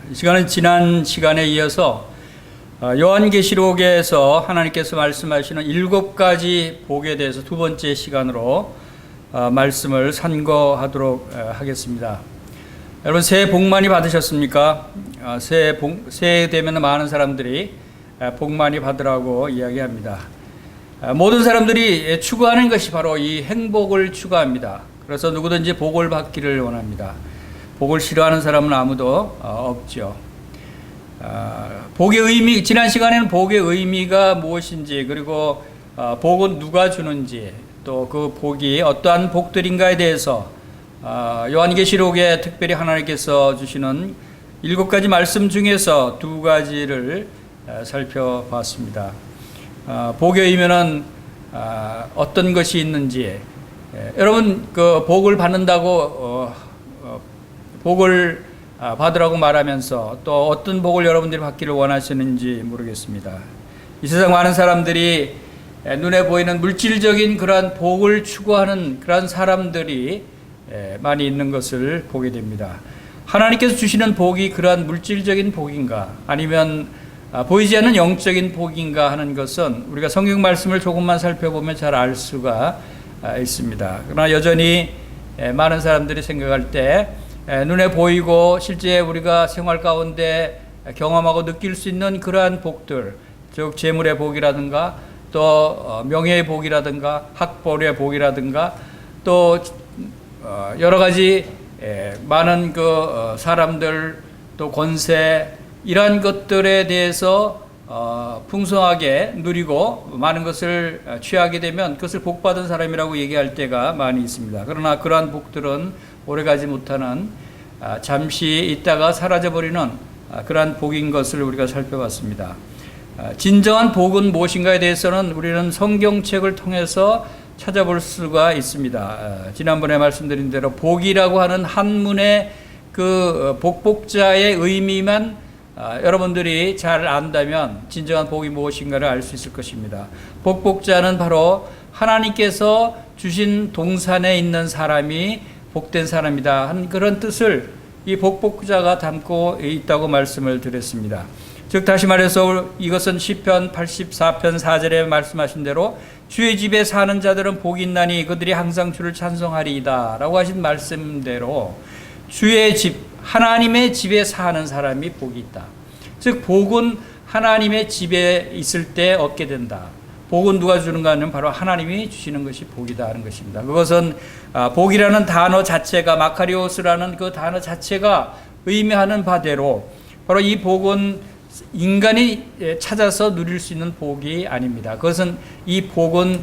이 시간은 지난 시간에 이어서 요한계시록에서 하나님께서 말씀하시는 7가지 복에 대해서 두 번째 시간으로 말씀을 산거하도록 하겠습니다. 여러분, 새해 복 많이 받으셨습니까? 새해 되면 많은 사람들이 복 많이 받으라고 이야기합니다. 모든 사람들이 추구하는 것이 바로 이 행복을 추구합니다. 그래서 누구든지 복을 받기를 원합니다. 복을 싫어하는 사람은 아무도 없죠. 복의 의미, 지난 시간에는 복의 의미가 무엇인지, 그리고 복은 누가 주는지, 또 그 복이 어떠한 복들인가에 대해서 요한계시록에 특별히 하나님께서 주시는 7가지 말씀 중에서 2가지를 살펴봤습니다. 복의 의미는 어떤 것이 있는지, 여러분 그 복을 받는다고 복을 받으라고 말하면서 또 어떤 복을 여러분들이 받기를 원하시는지 모르겠습니다. 이 세상 많은 사람들이 눈에 보이는 물질적인 그러한 복을 추구하는 그러한 사람들이 많이 있는 것을 보게 됩니다. 하나님께서 주시는 복이 그러한 물질적인 복인가, 아니면 보이지 않는 영적인 복인가 하는 것은 우리가 성경 말씀을 조금만 살펴보면 잘 알 수가 있습니다. 그러나 여전히 많은 사람들이 생각할 때 눈에 보이고 실제 우리가 생활 가운데 경험하고 느낄 수 있는 그러한 복들, 즉 재물의 복이라든가 또 명예의 복이라든가 학벌의 복이라든가 또 여러 가지 많은 그 사람들, 또 권세, 이러한 것들에 대해서 풍성하게 누리고 많은 것을 취하게 되면 그것을 복받은 사람이라고 얘기할 때가 많이 있습니다. 그러나 그러한 복들은 오래가지 못하는, 잠시 있다가 사라져버리는 그러한 복인 것을 우리가 살펴봤습니다. 진정한 복은 무엇인가에 대해서는 우리는 성경책을 통해서 찾아볼 수가 있습니다. 지난번에 말씀드린 대로 복이라고 하는 한문의 그 복복자의 의미만 여러분들이 잘 안다면 진정한 복이 무엇인가를 알 수 있을 것입니다. 복복자는 바로 하나님께서 주신 동산에 있는 사람이 복된 사람이다 하는 그런 뜻을 이 복복자가 담고 있다고 말씀을 드렸습니다. 즉 다시 말해서 이것은 시편 84편 4절에 말씀하신 대로 주의 집에 사는 자들은 복이 있나니 그들이 항상 주를 찬송하리이다 라고 하신 말씀대로 주의 집, 하나님의 집에 사는 사람이 복이 있다. 즉 복은 하나님의 집에 있을 때 얻게 된다. 복은 누가 주는가 하면 바로 하나님이 주시는 것이 복이다 하는 것입니다. 그것은 복이라는 단어 자체가, 마카리오스라는 그 단어 자체가 의미하는 바대로 바로 이 복은 인간이 찾아서 누릴 수 있는 복이 아닙니다. 그것은 이 복은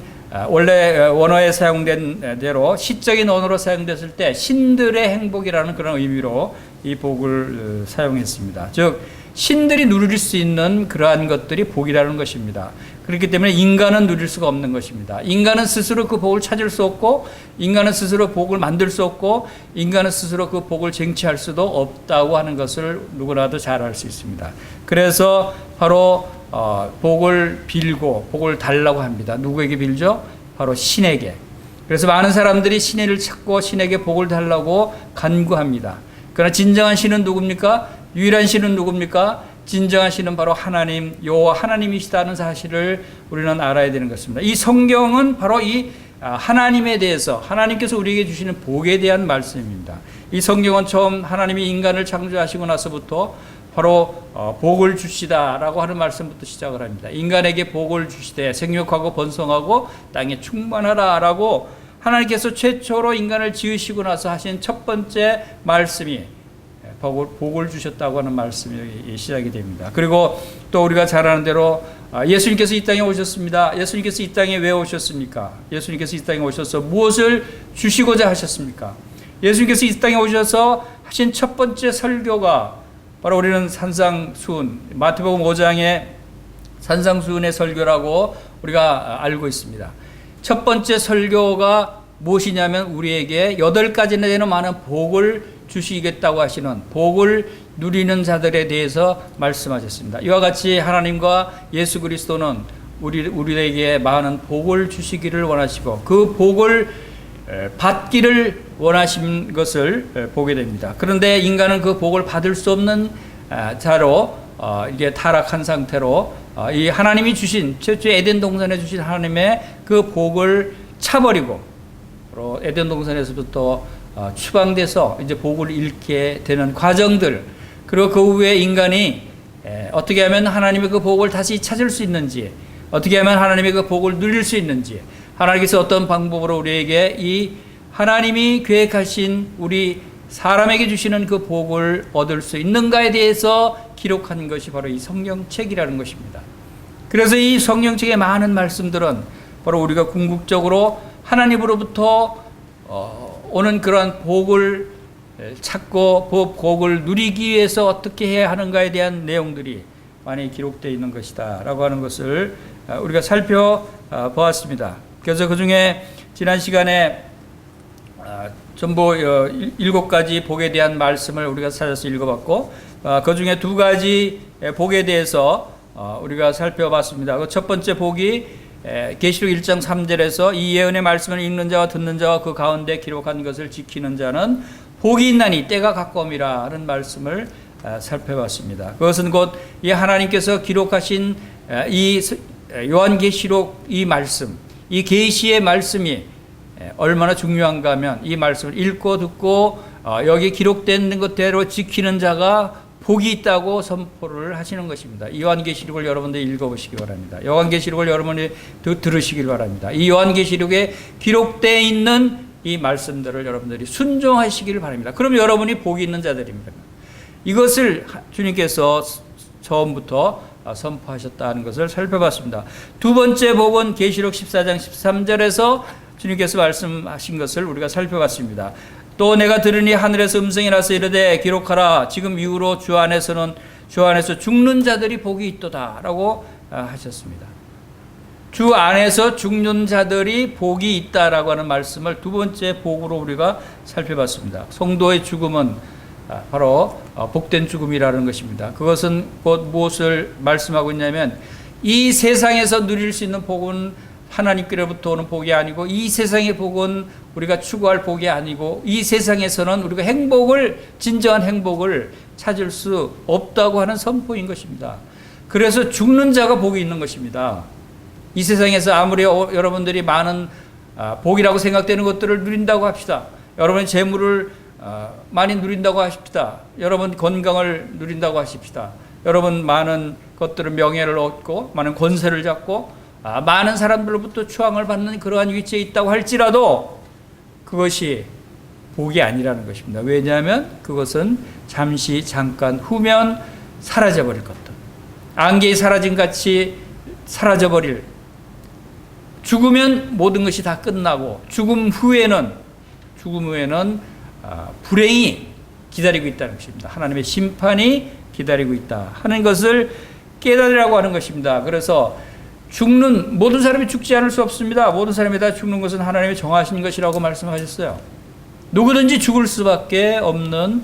원래 원어에 사용된 대로 시적인 언어로 사용됐을 때 신들의 행복이라는 그런 의미로 이 복을 사용했습니다. 즉 신들이 누릴 수 있는 그러한 것들이 복이라는 것입니다. 그렇기 때문에 인간은 누릴 수가 없는 것입니다. 인간은 스스로 그 복을 찾을 수 없고, 인간은 스스로 복을 만들 수 없고, 인간은 스스로 그 복을 쟁취할 수도 없다고 하는 것을 누구나도 잘 알 수 있습니다. 그래서 바로 복을 빌고 복을 달라고 합니다. 누구에게 빌죠? 바로 신에게. 그래서 많은 사람들이 신을 찾고 신에게 복을 달라고 간구합니다. 그러나 진정한 신은 누굽니까? 유일한 신은 누굽니까? 진정한 신은 바로 하나님, 여호와 하나님이시다는 사실을 우리는 알아야 되는 것입니다. 이 성경은 바로 이 하나님에 대해서, 하나님께서 우리에게 주시는 복에 대한 말씀입니다. 이 성경은 처음 하나님이 인간을 창조하시고 나서부터 바로 복을 주시다라고 하는 말씀부터 시작을 합니다. 인간에게 복을 주시되 생육하고 번성하고 땅에 충만하라라고 하나님께서 최초로 인간을 지으시고 나서 하신 첫 번째 말씀이 복을 주셨다고 하는 말씀이 시작이 됩니다. 그리고 또 우리가 잘 아는 대로 예수님께서 이 땅에 오셨습니다. 예수님께서 이 땅에 왜 오셨습니까? 예수님께서 이 땅에 오셔서 무엇을 주시고자 하셨습니까? 예수님께서 이 땅에 오셔서 하신 첫 번째 설교가 바로 우리는 산상수훈, 마태복음 5장의 산상수훈의 설교라고 우리가 알고 있습니다. 첫 번째 설교가 무엇이냐면 우리에게 8가지나 되는 많은 복을 주시겠다고 하시는, 복을 누리는 자들에 대해서 말씀하셨습니다. 이와 같이 하나님과 예수 그리스도는 우리에게 많은 복을 주시기를 원하시고 그 복을 받기를 원하신 것을 보게 됩니다. 그런데 인간은 그 복을 받을 수 없는 자로 이게 타락한 상태로 이 하나님이 주신 최초 에덴 동산에 주신 하나님의 그 복을 차버리고 에덴 동산에서부터 추방돼서 이제 복을 잃게 되는 과정들, 그리고 그 후에 인간이 어떻게 하면 하나님의 그 복을 다시 찾을 수 있는지, 어떻게 하면 하나님의 그 복을 누릴 수 있는지, 하나님께서 어떤 방법으로 우리에게 이 하나님이 계획하신 우리 사람에게 주시는 그 복을 얻을 수 있는가에 대해서 기록한 것이 바로 이 성경책이라는 것입니다. 그래서 이 성경책의 많은 말씀들은 바로 우리가 궁극적으로 하나님으로부터 오는 그러한 복을 찾고 그 복을 누리기 위해서 어떻게 해야 하는가에 대한 내용들이 많이 기록되어 있는 것이다 라고 하는 것을 우리가 살펴보았습니다. 그래서 그 중에 지난 시간에 전부 7가지 복에 대한 말씀을 우리가 찾아서 읽어봤고, 그 중에 2가지 복에 대해서 우리가 살펴봤습니다. 그 첫 번째 복이 계시록 1장 3절에서 이 예언의 말씀을 읽는 자와 듣는 자와 그 가운데 기록한 것을 지키는 자는 복이 있나니 때가 가까움이라 하는 말씀을 살펴봤습니다. 그것은 곧 이 하나님께서 기록하신 이 요한계시록 이 말씀, 이 계시의 말씀이 얼마나 중요한가 하면 이 말씀을 읽고 듣고 여기 기록된 것대로 지키는 자가 복이 있다고 선포를 하시는 것입니다. 이 요한계시록을 여러분들이 읽어보시기 바랍니다. 요한계시록을 여러분이 들으시길 바랍니다. 이 요한계시록에 기록되어 있는 이 말씀들을 여러분들이 순종하시기를 바랍니다. 그럼 여러분이 복이 있는 자들입니다. 이것을 주님께서 처음부터 선포하셨다는 것을 살펴봤습니다. 2번째 복은 계시록 14장 13절에서 주님께서 말씀하신 것을 우리가 살펴봤습니다. 또 내가 들으니 하늘에서 음성이 나서 이르되 기록하라. 지금 이후로 주 안에서 죽는 자들이 복이 있도다 라고 하셨습니다. 주 안에서 죽는 자들이 복이 있다라고 하는 말씀을 2번째 복으로 우리가 살펴봤습니다. 성도의 죽음은 바로 복된 죽음이라는 것입니다. 그것은 곧 무엇을 말씀하고 있냐면 이 세상에서 누릴 수 있는 복은 하나님께로부터 오는 복이 아니고, 이 세상의 복은 우리가 추구할 복이 아니고, 이 세상에서는 우리가 진정한 행복을 찾을 수 없다고 하는 선포인 것입니다. 그래서 죽는 자가 복이 있는 것입니다. 이 세상에서 아무리 여러분들이 많은 복이라고 생각되는 것들을 누린다고 합시다. 여러분의 재물을 많이 누린다고 하십시다. 여러분 건강을 누린다고 하십시다. 여러분 많은 것들을 명예를 얻고 많은 권세를 잡고 많은 사람들로부터 추앙을 받는 그러한 위치에 있다고 할지라도 그것이 복이 아니라는 것입니다. 왜냐하면 그것은 잠깐 후면 사라져버릴 것들, 안개에 사라진 같이 사라져버릴, 죽으면 모든 것이 다 끝나고 죽음 후에는 불행이 기다리고 있다는 것입니다. 하나님의 심판이 기다리고 있다 하는 것을 깨달으라고 하는 것입니다. 그래서 모든 사람이 죽지 않을 수 없습니다. 모든 사람이 다 죽는 것은 하나님이 정하신 것이라고 말씀하셨어요. 누구든지 죽을 수밖에 없는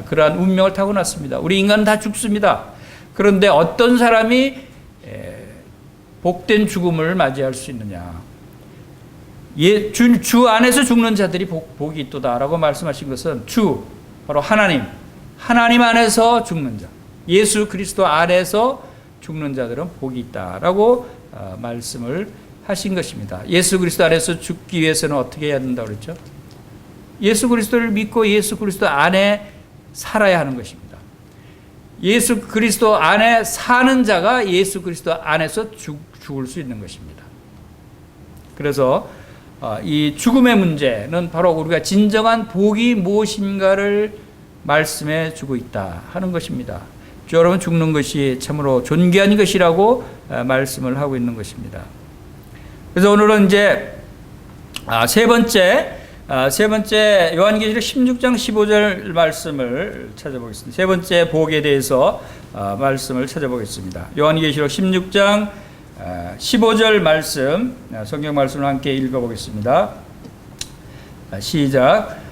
그러한 운명을 타고났습니다. 우리 인간은 다 죽습니다. 그런데 어떤 사람이 복된 죽음을 맞이할 수 있느냐? 주 안에서 죽는 자들이 복이 있도다라고 말씀하신 것은 바로 하나님 안에서 죽는 자, 예수 그리스도 안에서 죽는 자들은 복이 있다라고 말씀을 하신 것입니다. 예수 그리스도 안에서 죽기 위해서는 어떻게 해야 된다고 그랬죠? 예수 그리스도를 믿고 예수 그리스도 안에 살아야 하는 것입니다. 예수 그리스도 안에 사는 자가 예수 그리스도 안에서 죽을 수 있는 것입니다. 그래서 이 죽음의 문제는 바로 우리가 진정한 복이 무엇인가를 말씀해 주고 있다 하는 것입니다. 여러분 죽는 것이 참으로 존귀한 것이라고 말씀을 하고 있는 것입니다. 그래서 오늘은 이제 세 번째 요한계시록 16장 15절 말씀을 찾아보겠습니다. 세 번째 복에 대해서 말씀을 찾아보겠습니다. 요한계시록 16장 15절 말씀, 성경 말씀을 함께 읽어보겠습니다. 시작.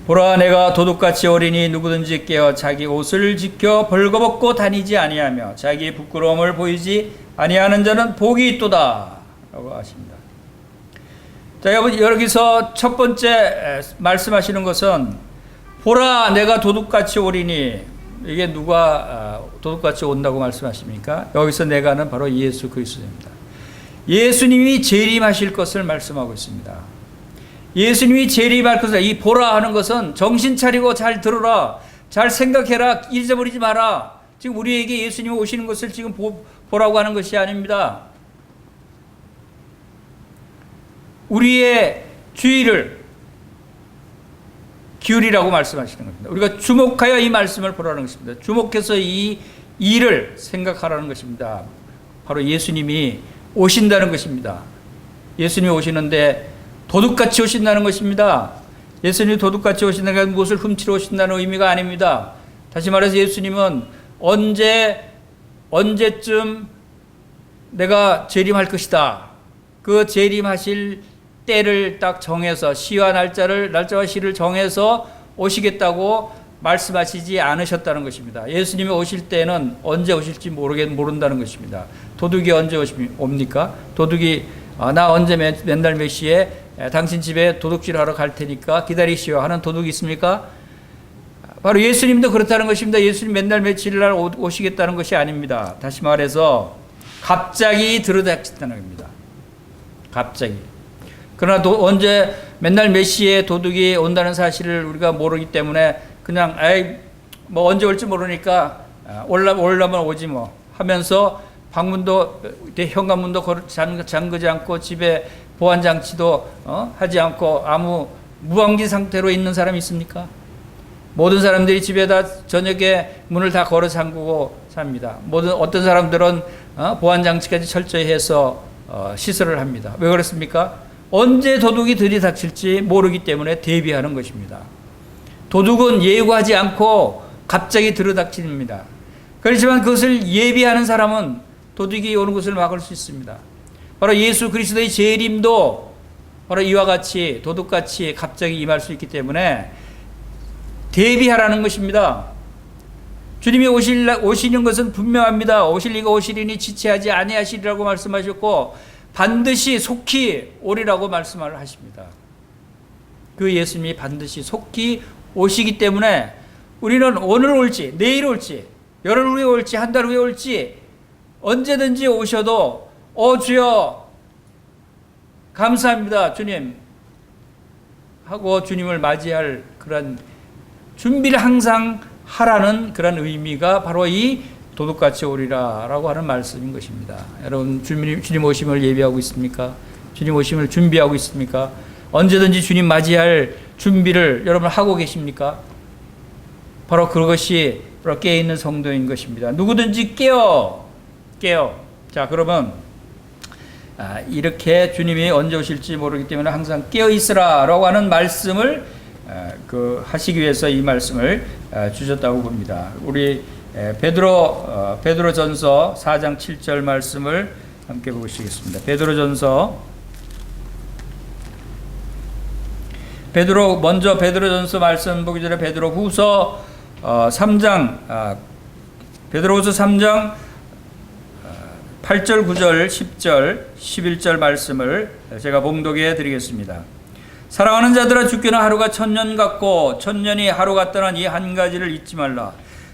보라, 내가 도둑같이 어리니 누구든지 깨어 자기 옷을 지켜 벌거벗고 다니지 아니하며 자기의 부끄러움을 보이지 아니하는 자는 복이 있도다 라고 하십니다. 자, 여기서 첫 번째 말씀하시는 것은 보라, 내가 도둑같이 오리니, 이게 누가 도둑같이 온다고 말씀하십니까? 여기서 내가는 바로 예수 그리스도입니다. 예수님이 재림하실 것을 말씀하고 있습니다. 예수님이 재림할 것을, 이 보라 하는 것은 정신 차리고 잘 들어라, 잘 생각해라, 잊어버리지 마라. 지금 우리에게 예수님이 오시는 것을 지금 보라고 하는 것이 아닙니다. 우리의 주의를 기울이라고 말씀하시는 겁니다. 우리가 주목하여 이 말씀을 보라는 것입니다. 주목해서 이 일을 생각하라는 것입니다. 바로 예수님이 오신다는 것입니다. 예수님이 오시는데 도둑같이 오신다는 것입니다. 예수님이 도둑같이 오신다는 것은 무엇을 훔치러 오신다는 의미가 아닙니다. 다시 말해서 예수님은 언제쯤 내가 재림할 것이다, 그 재림하실 때를 딱 정해서, 시와 날짜와 시를 정해서 오시겠다고 말씀하시지 않으셨다는 것입니다. 예수님이 오실 때는 언제 오실지 모른다는 것입니다. 도둑이 언제 옵니까? 도둑이 나 언제 맨날 몇 시에 당신 집에 도둑질하러 갈 테니까 기다리시오 하는 도둑이 있습니까? 바로 예수님도 그렇다는 것입니다. 예수님 맨날 며칠 날 오시겠다는 것이 아닙니다. 다시 말해서 갑자기 들어닥친다는 겁니다. 갑자기. 그러나 언제 맨날 몇 시에 도둑이 온다는 사실을 우리가 모르기 때문에 그냥 뭐 언제 올지 모르니까 올라면 오지 뭐 하면서 방문도, 현관문도 잠그지 않고 집에 보안장치도 하지 않고 아무 무방비 상태로 있는 사람이 있습니까? 모든 사람들이 집에다 저녁에 문을 다 걸어 잠그고 삽니다. 어떤 사람들은 보안장치까지 철저히 해서 시설을 합니다. 왜 그렇습니까? 언제 도둑이 들이닥칠지 모르기 때문에 대비하는 것입니다. 도둑은 예고하지 않고 갑자기 들이닥칩니다. 그렇지만 그것을 예비하는 사람은 도둑이 오는 것을 막을 수 있습니다. 바로 예수 그리스도의 재림도 바로 이와 같이 도둑같이 갑자기 임할 수 있기 때문에 대비하라는 것입니다. 주님이 오시는 것은 분명합니다. 오시리니 지체하지 아니하시리라고 말씀하셨고 반드시 속히 오리라고 말씀을 하십니다. 그 예수님이 반드시 속히 오시기 때문에 우리는 오늘 올지 내일 올지 열흘 후에 올지 한 달 후에 올지 언제든지 오셔도 주여 감사합니다 주님 하고 주님을 맞이할 그런 준비를 항상 하라는 그런 의미가 바로 이 도둑같이 오리라 라고 하는 말씀인 것입니다. 여러분 주님 오심을 예비하고 있습니까? 주님 오심을 준비하고 있습니까? 언제든지 주님 맞이할 준비를 여러분 하고 계십니까? 바로 그것이 바로 깨어있는 성도인 것입니다. 누구든지 깨어. 자, 그러면 이렇게 주님이 언제 오실지 모르기 때문에 항상 깨어 있으라 라고 하는 말씀을 하시기 위해서 이 말씀을 주셨다고 봅니다. 우리 베드로전서 4장 7절 말씀을 함께 보시겠습니다. 베드로전서 말씀 보기 전에 베드로후서 3장 베드로후서 3장 8절, 9절, 10절, 11절 말씀을 제가 봉독해 드리겠습니다. 사랑하는 자들아, 주께는 하루가 천년 같고 천년이 하루 같다는 이 한 가지를 잊지 말라.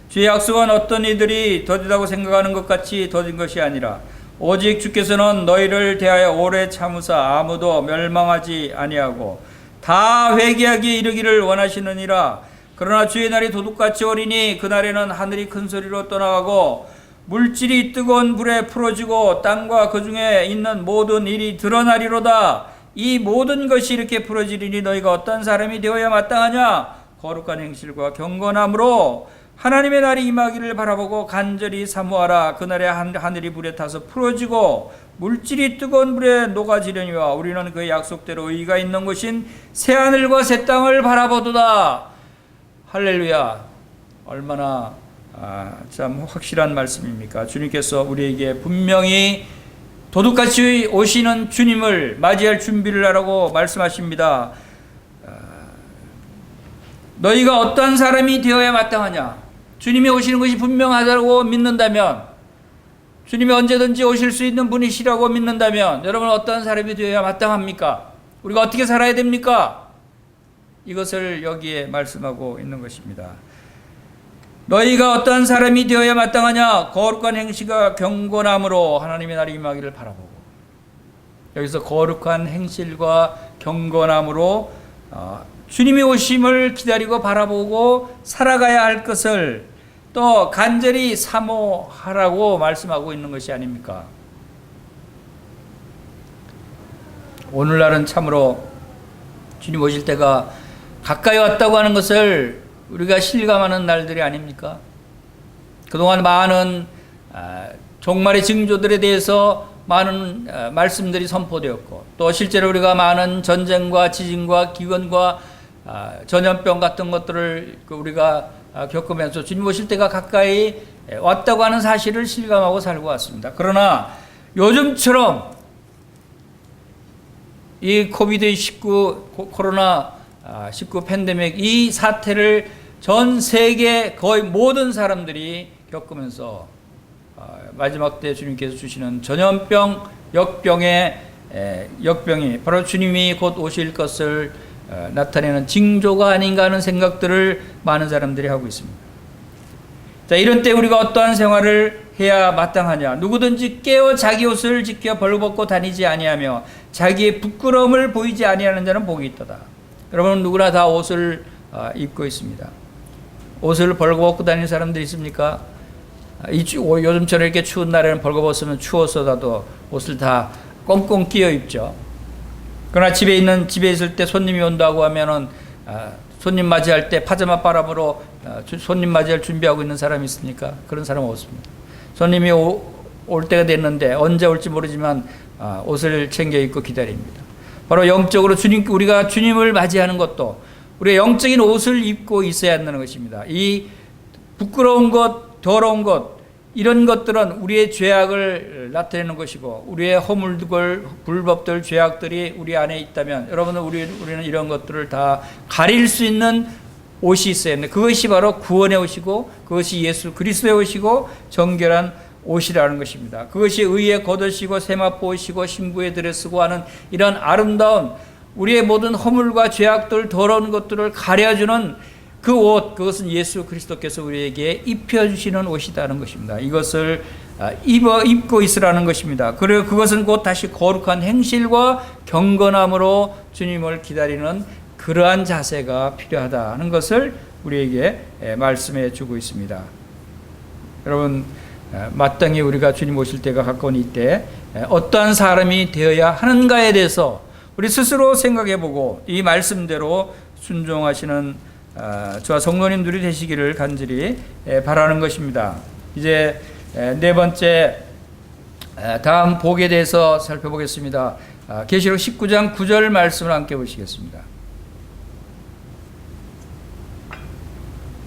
주의 약속은 어떤 이들이 더디다고 생각하는 것 같이 더딘 것이 아니라 오직 주께서는 너희를 대하여 오래 참으사 아무도 멸망하지 아니하고 다 회개하기에 이르기를 원하시느니라. 그러나 주의 날이 도둑같이 오리니 그날에는 하늘이 큰 소리로 떠나가고 물질이 뜨거운 불에 풀어지고 땅과 그 중에 있는 모든 일이 드러나리로다. 이 모든 것이 이렇게 풀어지리니 너희가 어떤 사람이 되어야 마땅하냐? 거룩한 행실과 경건함으로 하나님의 날이 임하기를 바라보고 간절히 사모하라. 그날에 하늘이 불에 타서 풀어지고 물질이 뜨거운 불에 녹아지려니와 우리는 그의 약속대로 의의가 있는 곳인 새하늘과 새 땅을 바라보도다. 할렐루야. 얼마나 참 확실한 말씀입니까? 주님께서 우리에게 분명히 도둑같이 오시는 주님을 맞이할 준비를 하라고 말씀하십니다. 너희가 어떠한 사람이 되어야 마땅하냐? 주님이 오시는 것이 분명하다고 믿는다면, 주님이 언제든지 오실 수 있는 분이시라고 믿는다면 여러분 어떠한 사람이 되어야 마땅합니까? 우리가 어떻게 살아야 됩니까? 이것을 여기에 말씀하고 있는 것입니다. 너희가 어떠한 사람이 되어야 마땅하냐? 거룩한 행실과 경건함으로 하나님의 날이 임하기를 바라보고. 여기서 거룩한 행실과 경건함으로 주님의 오심을 기다리고 바라보고 살아가야 할 것을 또 간절히 사모하라고 말씀하고 있는 것이 아닙니까? 오늘날은 참으로 주님 오실 때가 가까이 왔다고 하는 것을 우리가 실감하는 날들이 아닙니까? 그동안 많은 종말의 징조들에 대해서 많은 말씀들이 선포되었고, 또 실제로 우리가 많은 전쟁과 지진과 기근과 전염병 같은 것들을 우리가 겪으면서 주님 오실 때가 가까이 왔다고 하는 사실을 실감하고 살고 왔습니다. 그러나 요즘처럼 이 코비드-19 코로나19 팬데믹 이 사태를 전 세계 거의 모든 사람들이 겪으면서 마지막 때 주님께서 주시는 전염병 역병이 바로 주님이 곧 오실 것을 나타내는 징조가 아닌가 하는 생각들을 많은 사람들이 하고 있습니다. 자, 이런 때 우리가 어떠한 생활을 해야 마땅하냐? 누구든지 깨어 자기 옷을 지켜 벌거벗고 다니지 아니하며 자기의 부끄러움을 보이지 아니하는 자는 복이 있도다. 여러분, 누구나 다 옷을 입고 있습니다. 옷을 벌거벗고 다니는 사람들이 있습니까? 요즘처럼 이렇게 추운 날에는 벌거벗으면 추워서라도 옷을 다 꽁꽁 끼어 입죠. 그러나 집에 있을 때 손님이 온다고 하면은 손님 맞이할 때 파자마 바람으로 손님 맞이할 준비하고 있는 사람이 있습니까? 그런 사람은 없습니다. 손님이 올 때가 됐는데 언제 올지 모르지만 옷을 챙겨 입고 기다립니다. 바로 영적으로 우리가 주님을 맞이하는 것도 우리의 영적인 옷을 입고 있어야 한다는 것입니다. 이 부끄러운 것, 더러운 것, 이런 것들은 우리의 죄악을 나타내는 것이고, 우리의 허물들, 불법들, 죄악들이 우리 안에 있다면, 여러분, 우리는 이런 것들을 다 가릴 수 있는 옷이 있어야 합니다. 그것이 바로 구원의 옷이고, 그것이 예수 그리스도의 옷이고, 정결한 옷이라는 것입니다. 그것이 의의 겉옷이고, 세마포 옷이고, 신부의 드레스고 하는 이런 아름다운 우리의 모든 허물과 죄악들, 더러운 것들을 가려주는 그 옷, 그것은 예수 그리스도께서 우리에게 입혀주시는 옷이라는 것입니다. 이것을 입고 있으라는 것입니다. 그리고 그것은 곧 다시 거룩한 행실과 경건함으로 주님을 기다리는 그러한 자세가 필요하다는 것을 우리에게 말씀해 주고 있습니다. 여러분, 마땅히 우리가 주님 오실 때가 가까운 이때 어떠한 사람이 되어야 하는가에 대해서 우리 스스로 생각해 보고 이 말씀대로 순종하시는 저와 성도님들이 되시기를 간절히 바라는 것입니다. 이제 네 번째 다음 복에 대해서 살펴보겠습니다. 계시록 19장 9절 말씀을 함께 보시겠습니다.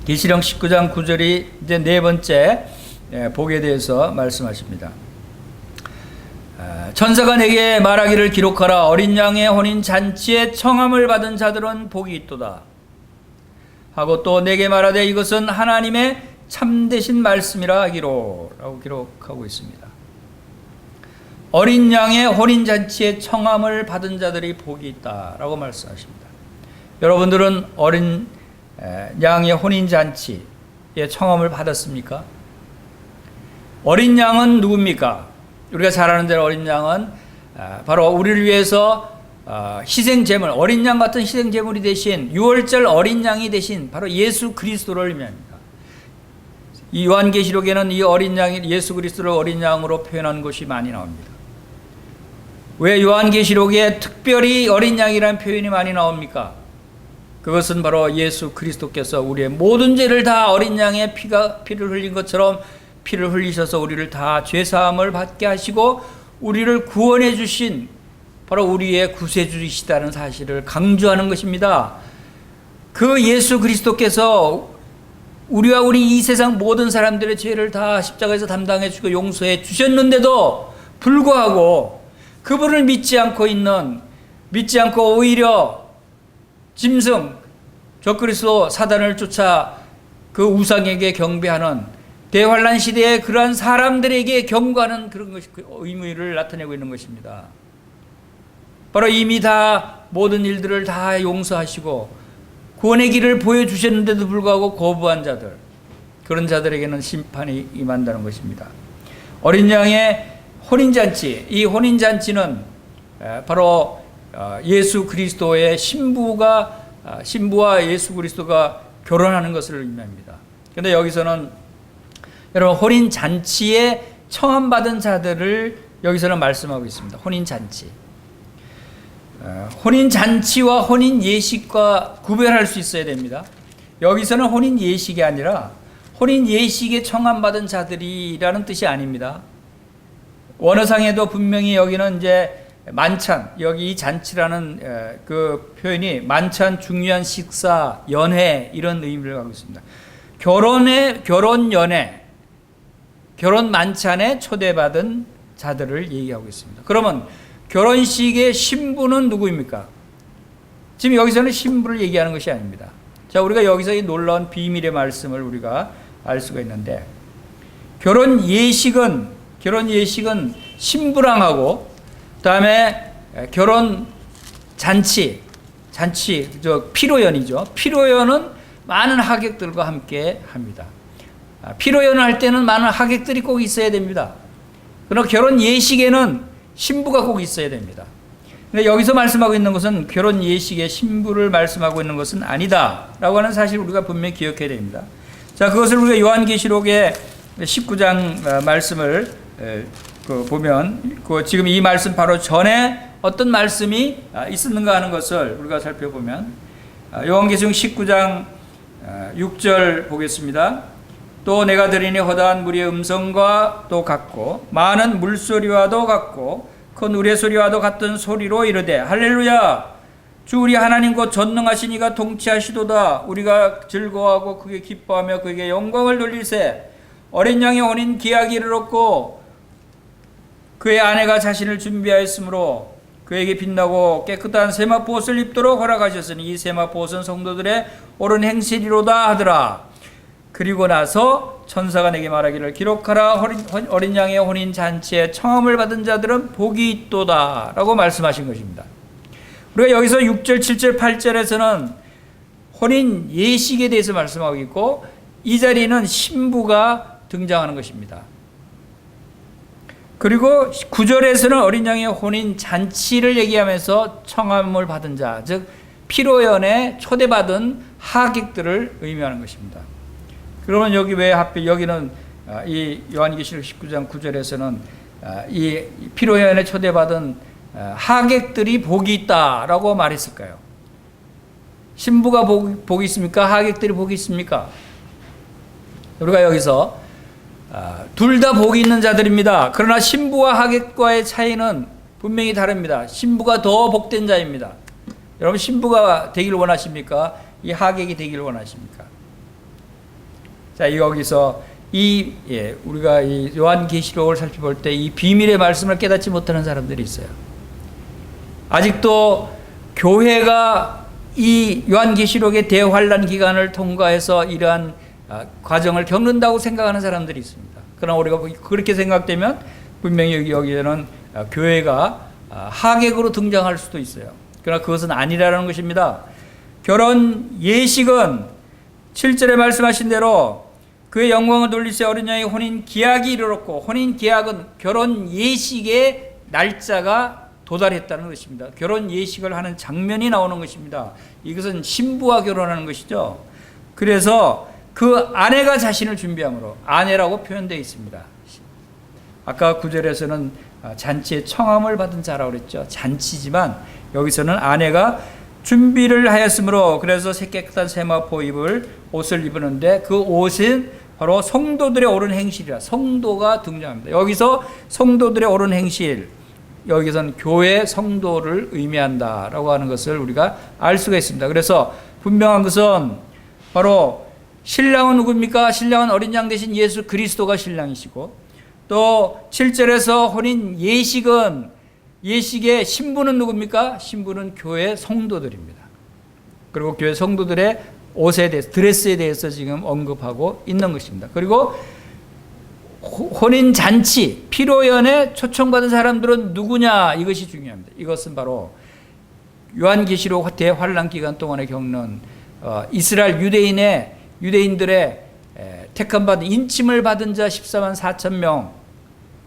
계시록 19장 9절이 이제 네 번째 복에 대해서 말씀하십니다. 천사가 내게 말하기를 기록하라. 어린 양의 혼인 잔치에 청함을 받은 자들은 복이 있도다 하고 또 내게 말하되 이것은 하나님의 참되신 말씀이라 하기로 라고 기록하고 있습니다. 어린 양의 혼인잔치에 청함을 받은 자들이 복이 있다라고 말씀하십니다. 여러분들은 어린 양의 혼인잔치에 청함을 받았습니까? 어린 양은 누굽니까? 우리가 잘 아는 대로 어린 양은 바로 우리를 위해서 희생제물, 어린 양 같은 희생제물이 되신 유월절 어린 양이 되신 바로 예수 그리스도를 의미합니다. 이 요한계시록에는 이 어린 양이 예수 그리스도를 어린 양으로 표현한 것이 많이 나옵니다. 왜 요한계시록에 특별히 어린 양이라는 표현이 많이 나옵니까? 그것은 바로 예수 그리스도께서 우리의 모든 죄를 다 어린 양의 피를 흘린 것처럼 피를 흘리셔서 우리를 다 죄사함을 받게 하시고 우리를 구원해 주신 바로 우리의 구세주이시다는 사실을 강조하는 것입니다. 그 예수 그리스도께서 우리와 우리 이 세상 모든 사람들의 죄를 다 십자가에서 담당해 주고 용서해 주셨는데도 불구하고 그분을 믿지 않고 오히려 짐승 적그리스도 사단을 쫓아 그 우상에게 경배하는 대환란 시대의 그러한 사람들에게 경고하는 그런 것이 그 의미를 나타내고 있는 것입니다. 바로 이미 다 모든 일들을 다 용서하시고 구원의 길을 보여주셨는데도 불구하고 거부한 자들, 그런 자들에게는 심판이 임한다는 것입니다. 어린 양의 혼인잔치, 이 혼인잔치는 바로 예수 그리스도의 신부와 예수 그리스도가 결혼하는 것을 의미합니다. 그런데 여기서는 여러분 혼인잔치에 청함받은 자들을 여기서는 말씀하고 있습니다. 혼인잔치. 혼인잔치와 혼인예식과 구별할 수 있어야 됩니다. 여기서는 혼인예식이 아니라 혼인예식에 청함받은 자들이라는 뜻이 아닙니다. 원어상에도 분명히 여기는 이제 만찬, 여기 이 잔치라는 그 표현이 만찬, 중요한 식사, 연회 이런 의미를 갖고 있습니다. 결혼 연회, 결혼 만찬에 초대받은 자들을 얘기하고 있습니다. 그러면 결혼식의 신부는 누구입니까? 지금 여기서는 신부를 얘기하는 것이 아닙니다. 자, 우리가 여기서 이 놀라운 비밀의 말씀을 우리가 알 수가 있는데, 결혼 예식은 신부랑하고, 그다음에 결혼 잔치, 피로연이죠. 피로연은 많은 하객들과 함께 합니다. 피로연을 할 때는 많은 하객들이 꼭 있어야 됩니다. 그러나 결혼 예식에는 신부가 꼭 있어야 됩니다. 근데 여기서 말씀하고 있는 것은 결혼 예식의 신부를 말씀하고 있는 것은 아니다라고 하는 사실 우리가 분명히 기억해야 됩니다. 자, 그것을 우리가 요한계시록의 19장 말씀을 보면 지금 이 말씀 바로 전에 어떤 말씀이 있었는가 하는 것을 우리가 살펴보면, 요한계시록 19장 6절 보겠습니다. 또 내가 들으니 허다한 무리의 음성과 또 같고 많은 물소리와도 같고 큰 우레소리와도 같은 소리로 이르되 할렐루야, 주 우리 하나님 곧 전능하신 이가 통치하시도다. 우리가 즐거워하고 크게 기뻐하며 그에게 영광을 돌리세. 어린 양의 혼인 기약이 이르렀고 그의 아내가 자신을 준비하였으므로 그에게 빛나고 깨끗한 세마포 옷을 입도록 허락하셨으니 이 세마포 옷은 성도들의 옳은 행실이로다 하더라. 그리고 나서 천사가 내게 말하기를 기록하라. 어린 양의 혼인 잔치에 청함을 받은 자들은 복이 있도다 라고 말씀하신 것입니다. 우리가 여기서 6절, 7절, 8절에서는 혼인 예식에 대해서 말씀하고 있고, 이 자리에는 신부가 등장하는 것입니다. 그리고 9절에서는 어린 양의 혼인 잔치를 얘기하면서 청함을 받은 자, 즉 피로연에 초대받은 하객들을 의미하는 것입니다. 그러면 여기 왜 하필 여기는 이 요한계시록 19장 9절에서는 이 피로연에 초대받은 하객들이 복이 있다라고 말했을까요? 신부가 복이 있습니까? 하객들이 복이 있습니까? 우리가 여기서 둘 다 복이 있는 자들입니다. 그러나 신부와 하객과의 차이는 분명히 다릅니다. 신부가 더 복된 자입니다. 여러분, 신부가 되길 원하십니까? 이 하객이 되길 원하십니까? 자, 여기서 우리가 이 요한계시록을 살펴볼 때 이 비밀의 말씀을 깨닫지 못하는 사람들이 있어요. 아직도 교회가 이 요한계시록의 대환란 기간을 통과해서 이러한 과정을 겪는다고 생각하는 사람들이 있습니다. 그러나 우리가 그렇게 생각되면 분명히 여기에는 교회가 하객으로 등장할 수도 있어요. 그러나 그것은 아니라는 것입니다. 결혼 예식은 7절에 말씀하신 대로 그의 영광을 돌리세 어린 양의 혼인 기약이 이르렀고, 혼인 기약은 결혼 예식의 날짜가 도달했다는 것입니다. 결혼 예식을 하는 장면이 나오는 것입니다. 이것은 신부와 결혼하는 것이죠. 그래서 그 아내가 자신을 준비함으로 아내라고 표현되어 있습니다. 아까 9절에서는 잔치에 청함을 받은 자라고 그랬죠. 잔치지만 여기서는 아내가 준비를 하였으므로, 그래서 깨끗한 세마포 옷을 입었는데 그 옷은 바로 성도들의 옳은 행실이라, 성도가 등장합니다. 여기서 성도들의 옳은 행실, 여기서는 교회 성도를 의미한다라고 하는 것을 우리가 알 수가 있습니다. 그래서 분명한 것은 바로 신랑은 누굽니까? 신랑은 어린 양 대신 예수 그리스도가 신랑이시고, 또 7절에서 혼인 예식의 신부는 누굽니까? 신부는 교회 성도들입니다. 그리고 교회 성도들의 옷에 대해서, 드레스에 대해서 지금 언급하고 있는 것입니다. 그리고 혼인 잔치, 피로연에 초청받은 사람들은 누구냐? 이것이 중요합니다. 이것은 바로 요한계시록 대환란 기간 동안에 겪는 이스라엘 유대인들의 택함 받은 인침을 받은 자 14만 4천 명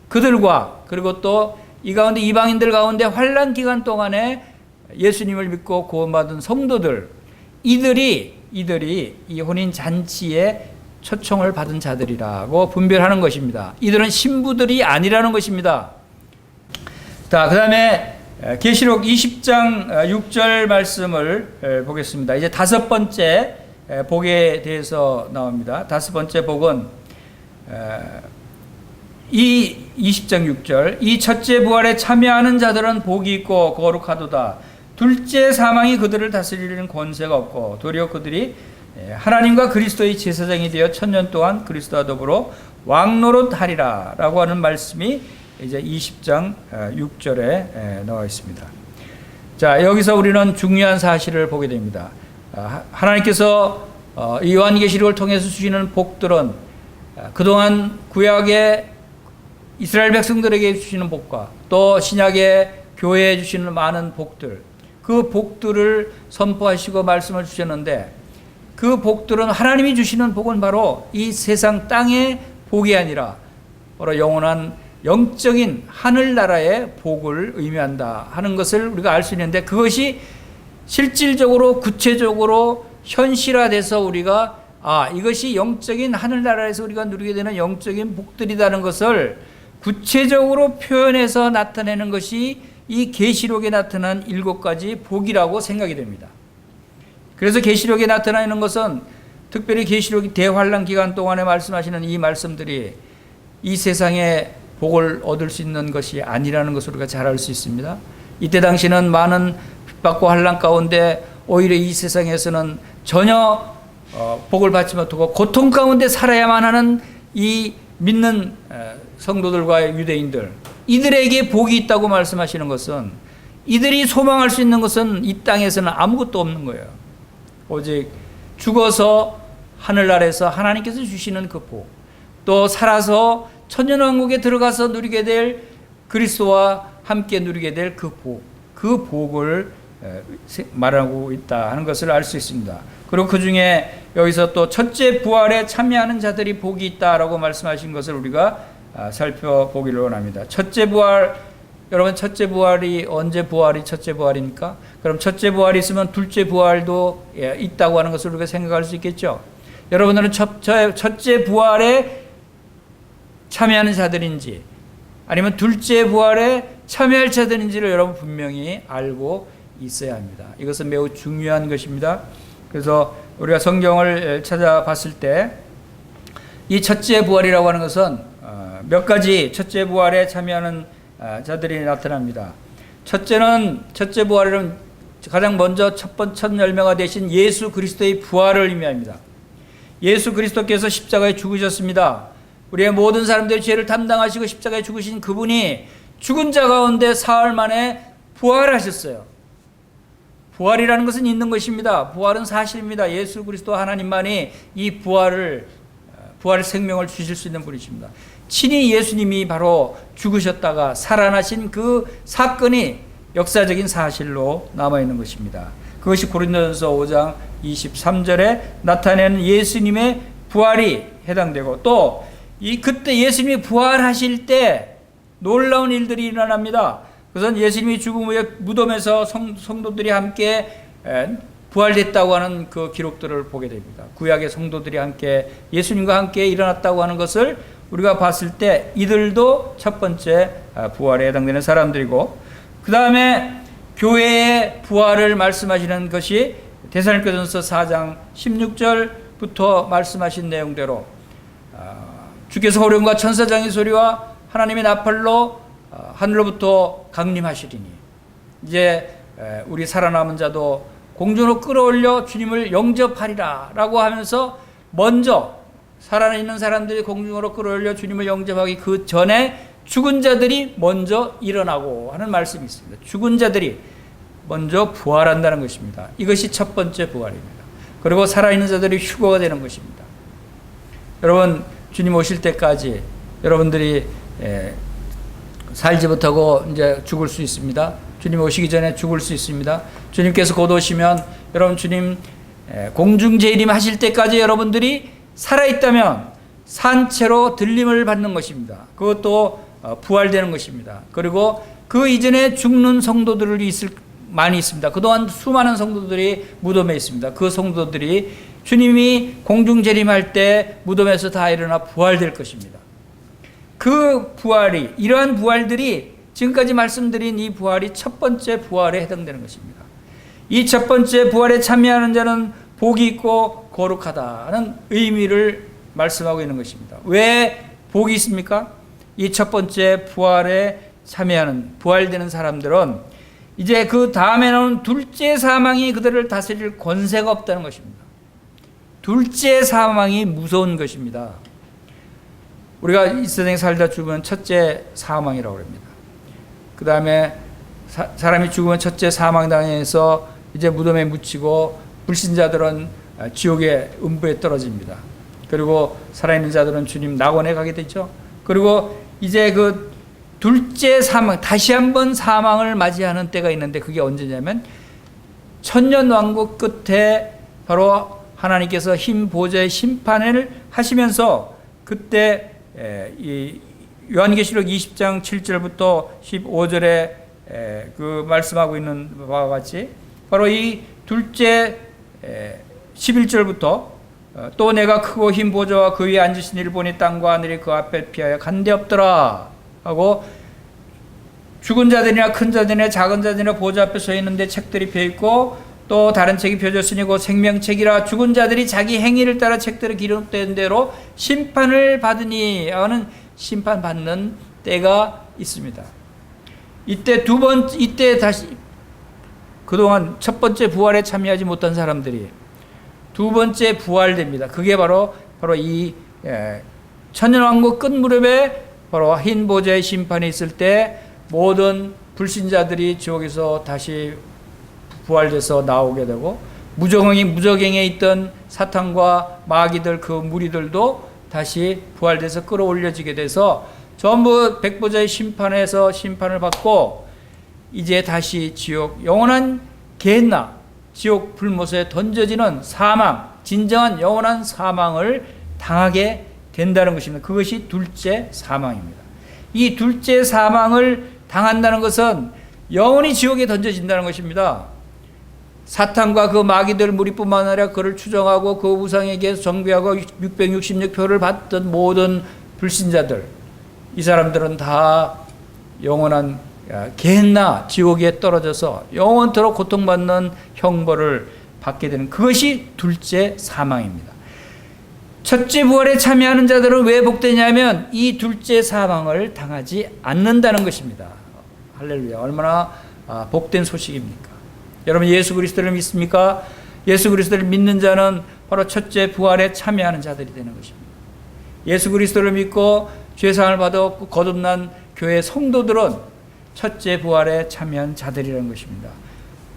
그들과 그리고 또 이 가운데 이방인들 가운데 환난 기간 동안에 예수님을 믿고 구원받은 성도들 이들이 이 혼인 잔치에 초청을 받은 자들이라고 분별하는 것입니다. 이들은 신부들이 아니라는 것입니다. 자, 그다음에 계시록 20장 6절 말씀을 보겠습니다. 이제 다섯 번째 복에 대해서 나옵니다. 다섯 번째 복은 이 20장 6절 이 첫째 부활에 참여하는 자들은 복이 있고 거룩하도다. 둘째 사망이 그들을 다스리는 권세가 없고 도리어 그들이 하나님과 그리스도의 제사장이 되어 1000년 동안 그리스도와 더불어 왕노릇하리라 라고 하는 말씀이 이제 20장 6절에 나와 있습니다. 자, 여기서 우리는 중요한 사실을 보게 됩니다. 하나님께서 이 요한계시록을 통해서 주시는 복들은 그동안 구약의 이스라엘 백성들에게 주시는 복과 또 신약의 교회에 주시는 많은 복들, 그 복들을 선포하시고 말씀을 주셨는데 그 복들은 하나님이 주시는 복은 바로 이 세상 땅의 복이 아니라 바로 영원한 영적인 하늘나라의 복을 의미한다 하는 것을 우리가 알 수 있는데 그것이 실질적으로 구체적으로 현실화돼서 우리가 이것이 영적인 하늘나라에서 우리가 누리게 되는 영적인 복들이라는 것을 구체적으로 표현해서 나타내는 것이 이 계시록에 나타난 7가지 복이라고 생각이 됩니다. 그래서 계시록에 나타나는 것은 특별히 계시록이 대환란 기간 동안에 말씀하시는 이 말씀들이 이 세상에 복을 얻을 수 있는 것이 아니라는 것을 우리가 잘 알 수 있습니다. 이때 당시는 많은 핍박과 환란 가운데 오히려 이 세상에서는 전혀 복을 받지 못하고 고통 가운데 살아야만 하는 이 믿는 성도들과 유대인들 이들에게 복이 있다고 말씀하시는 것은 이들이 소망할 수 있는 것은 이 땅에서는 아무것도 없는 거예요. 오직 죽어서 하늘나라에서 하나님께서 주시는 그 복, 또 살아서 천년왕국에 들어가서 누리게 될 그리스도와 함께 누리게 될 그 복, 그 복을 말하고 있다 하는 것을 알 수 있습니다. 그리고 그 중에 여기서 또 첫째 부활에 참여하는 자들이 복이 있다라고 말씀하신 것을 우리가 살펴보기를 원합니다. 첫째 부활, 여러분 첫째 부활이 언제 부활이 첫째 부활입니까? 그럼 첫째 부활이 있으면 둘째 부활도 있다고 하는 것을 우리가 생각할 수 있겠죠. 여러분들은 첫째 부활에 참여하는 자들인지 아니면 둘째 부활에 참여할 자들인지를 여러분 분명히 알고 있어야 합니다. 이것은 매우 중요한 것입니다. 그래서 우리가 성경을 찾아봤을 때 이 첫째 부활이라고 하는 것은 몇 가지 첫째 부활에 참여하는 자들이 나타납니다. 첫째 부활은 가장 먼저 첫 열매가 되신 예수 그리스도의 부활을 의미합니다. 예수 그리스도께서 십자가에 죽으셨습니다. 우리의 모든 사람들의 죄를 담당하시고 십자가에 죽으신 그분이 죽은 자 가운데 사흘 만에 부활하셨어요. 부활이라는 것은 있는 것입니다. 부활은 사실입니다. 예수 그리스도 하나님만이 이 부활 생명을 주실 수 있는 분이십니다. 친히 예수님이 바로 죽으셨다가 살아나신 그 사건이 역사적인 사실로 남아있는 것입니다. 그것이 고린도전서 5장 23절에 나타내는 예수님의 부활이 해당되고 또 그때 예수님이 부활하실 때 놀라운 일들이 일어납니다. 그것은 예수님이 죽음 후에 무덤에서 성도들이 함께 부활됐다고 하는 그 기록들을 보게 됩니다. 구약의 성도들이 함께 예수님과 함께 일어났다고 하는 것을 우리가 봤을 때 이들도 첫 번째 부활에 해당되는 사람들이고 그 다음에 교회의 부활을 말씀하시는 것이 데살로니가전서 4장 16절부터 말씀하신 내용대로 주께서 호령과 천사장의 소리와 하나님의 나팔로 하늘로부터 강림하시리니 이제 우리 살아남은 자도 공중으로 끌어올려 주님을 영접하리라 라고 하면서 먼저 살아있는 사람들이 공중으로 끌어올려 주님을 영접하기 그 전에 죽은 자들이 먼저 일어나고 하는 말씀이 있습니다. 죽은 자들이 먼저 부활한다는 것입니다. 이것이 첫 번째 부활입니다. 그리고 살아있는 자들이 휴거가 되는 것입니다. 여러분 주님 오실 때까지 여러분들이 살지 못하고 이제 죽을 수 있습니다. 주님 오시기 전에 죽을 수 있습니다. 주님께서 곧 오시면 여러분 주님 공중재림 하실 때까지 여러분들이 살아있다면 산채로 들림을 받는 것입니다. 그것도 부활되는 것입니다. 그리고 그 이전에 죽는 성도들이 많이 있습니다. 그동안 수많은 성도들이 무덤에 있습니다. 그 성도들이 주님이 공중 재림할 때 무덤에서 다 일어나 부활될 것입니다. 그 부활이, 이러한 부활들이 지금까지 말씀드린 이 부활이 첫 번째 부활에 해당되는 것입니다. 이 첫 번째 부활에 참여하는 자는 복이 있고 거룩하다는 의미를 말씀하고 있는 것입니다. 왜 복이 있습니까? 이 첫 번째 부활에 참여하는, 부활되는 사람들은 이제 그 다음에 나오는 둘째 사망이 그들을 다스릴 권세가 없다는 것입니다. 둘째 사망이 무서운 것입니다. 우리가 이 세상에 살다 죽으면 첫째 사망이라고 합니다. 그 다음에 사람이 죽으면 첫째 사망당해서 이제 무덤에 묻히고 불신자들은 지옥의 음부에 떨어집니다. 그리고 살아있는 자들은 주님 낙원에 가게 되죠. 그리고 이제 그 둘째 사망, 다시 한번 사망을 맞이하는 때가 있는데 그게 언제냐면 천년왕국 끝에 바로 하나님께서 흰 보좌의 심판을 하시면서 그때 이 요한계시록 20장 7절부터 15절에 그 말씀하고 있는 바와 같이 바로 이 둘째 11절부터 또 내가 크고 흰 보좌와 그 위에 앉으신 이를 보니 땅과 하늘이 그 앞에 피하여 간데 없더라 하고 죽은 자들이나 큰 자들이나 작은 자들이나 보좌 앞에 서 있는데 책들이 펴있고 또 다른 책이 펴졌으니 곧 생명책이라 죽은 자들이 자기 행위를 따라 책들을 기록된 대로 심판을 받으니 하는 심판받는 때가 있습니다. 이때 다시 그동안 첫 번째 부활에 참여하지 못한 사람들이 두 번째 부활됩니다. 그게 바로 이 천년왕국 끝 무렵에 바로 흰 보좌의 심판이 있을 때 모든 불신자들이 지옥에서 다시 부활돼서 나오게 되고 무저갱에 있던 사탄과 마귀들 그 무리들도 다시 부활돼서 끌어올려지게 돼서 전부 백보좌의 심판에서 심판을 받고 이제 다시 지옥 영원한 게hen나 지옥 불못에 던져지는 사망, 진정한 영원한 사망을 당하게 된다는 것입니다. 그것이 둘째 사망입니다. 이 둘째 사망을 당한다는 것은 영원히 지옥에 던져진다는 것입니다. 사탄과 그 마귀들 무리뿐만 아니라 그를 추종하고 그 우상에게 정죄하고 666표를 받던 모든 불신자들, 이 사람들은 다 영원한 게hen나 지옥에 떨어져서 영원토록 고통받는 형벌을 받게 되는 그것이 둘째 사망입니다. 첫째 부활에 참여하는 자들은 왜 복되냐면 이 둘째 사망을 당하지 않는다는 것입니다. 할렐루야. 얼마나 복된 소식입니까? 여러분 예수 그리스도를 믿습니까? 예수 그리스도를 믿는 자는 바로 첫째 부활에 참여하는 자들이 되는 것입니다. 예수 그리스도를 믿고 죄사함을 받았고 거듭난 교회 성도들은 첫째 부활에 참여한 자들이라는 것입니다.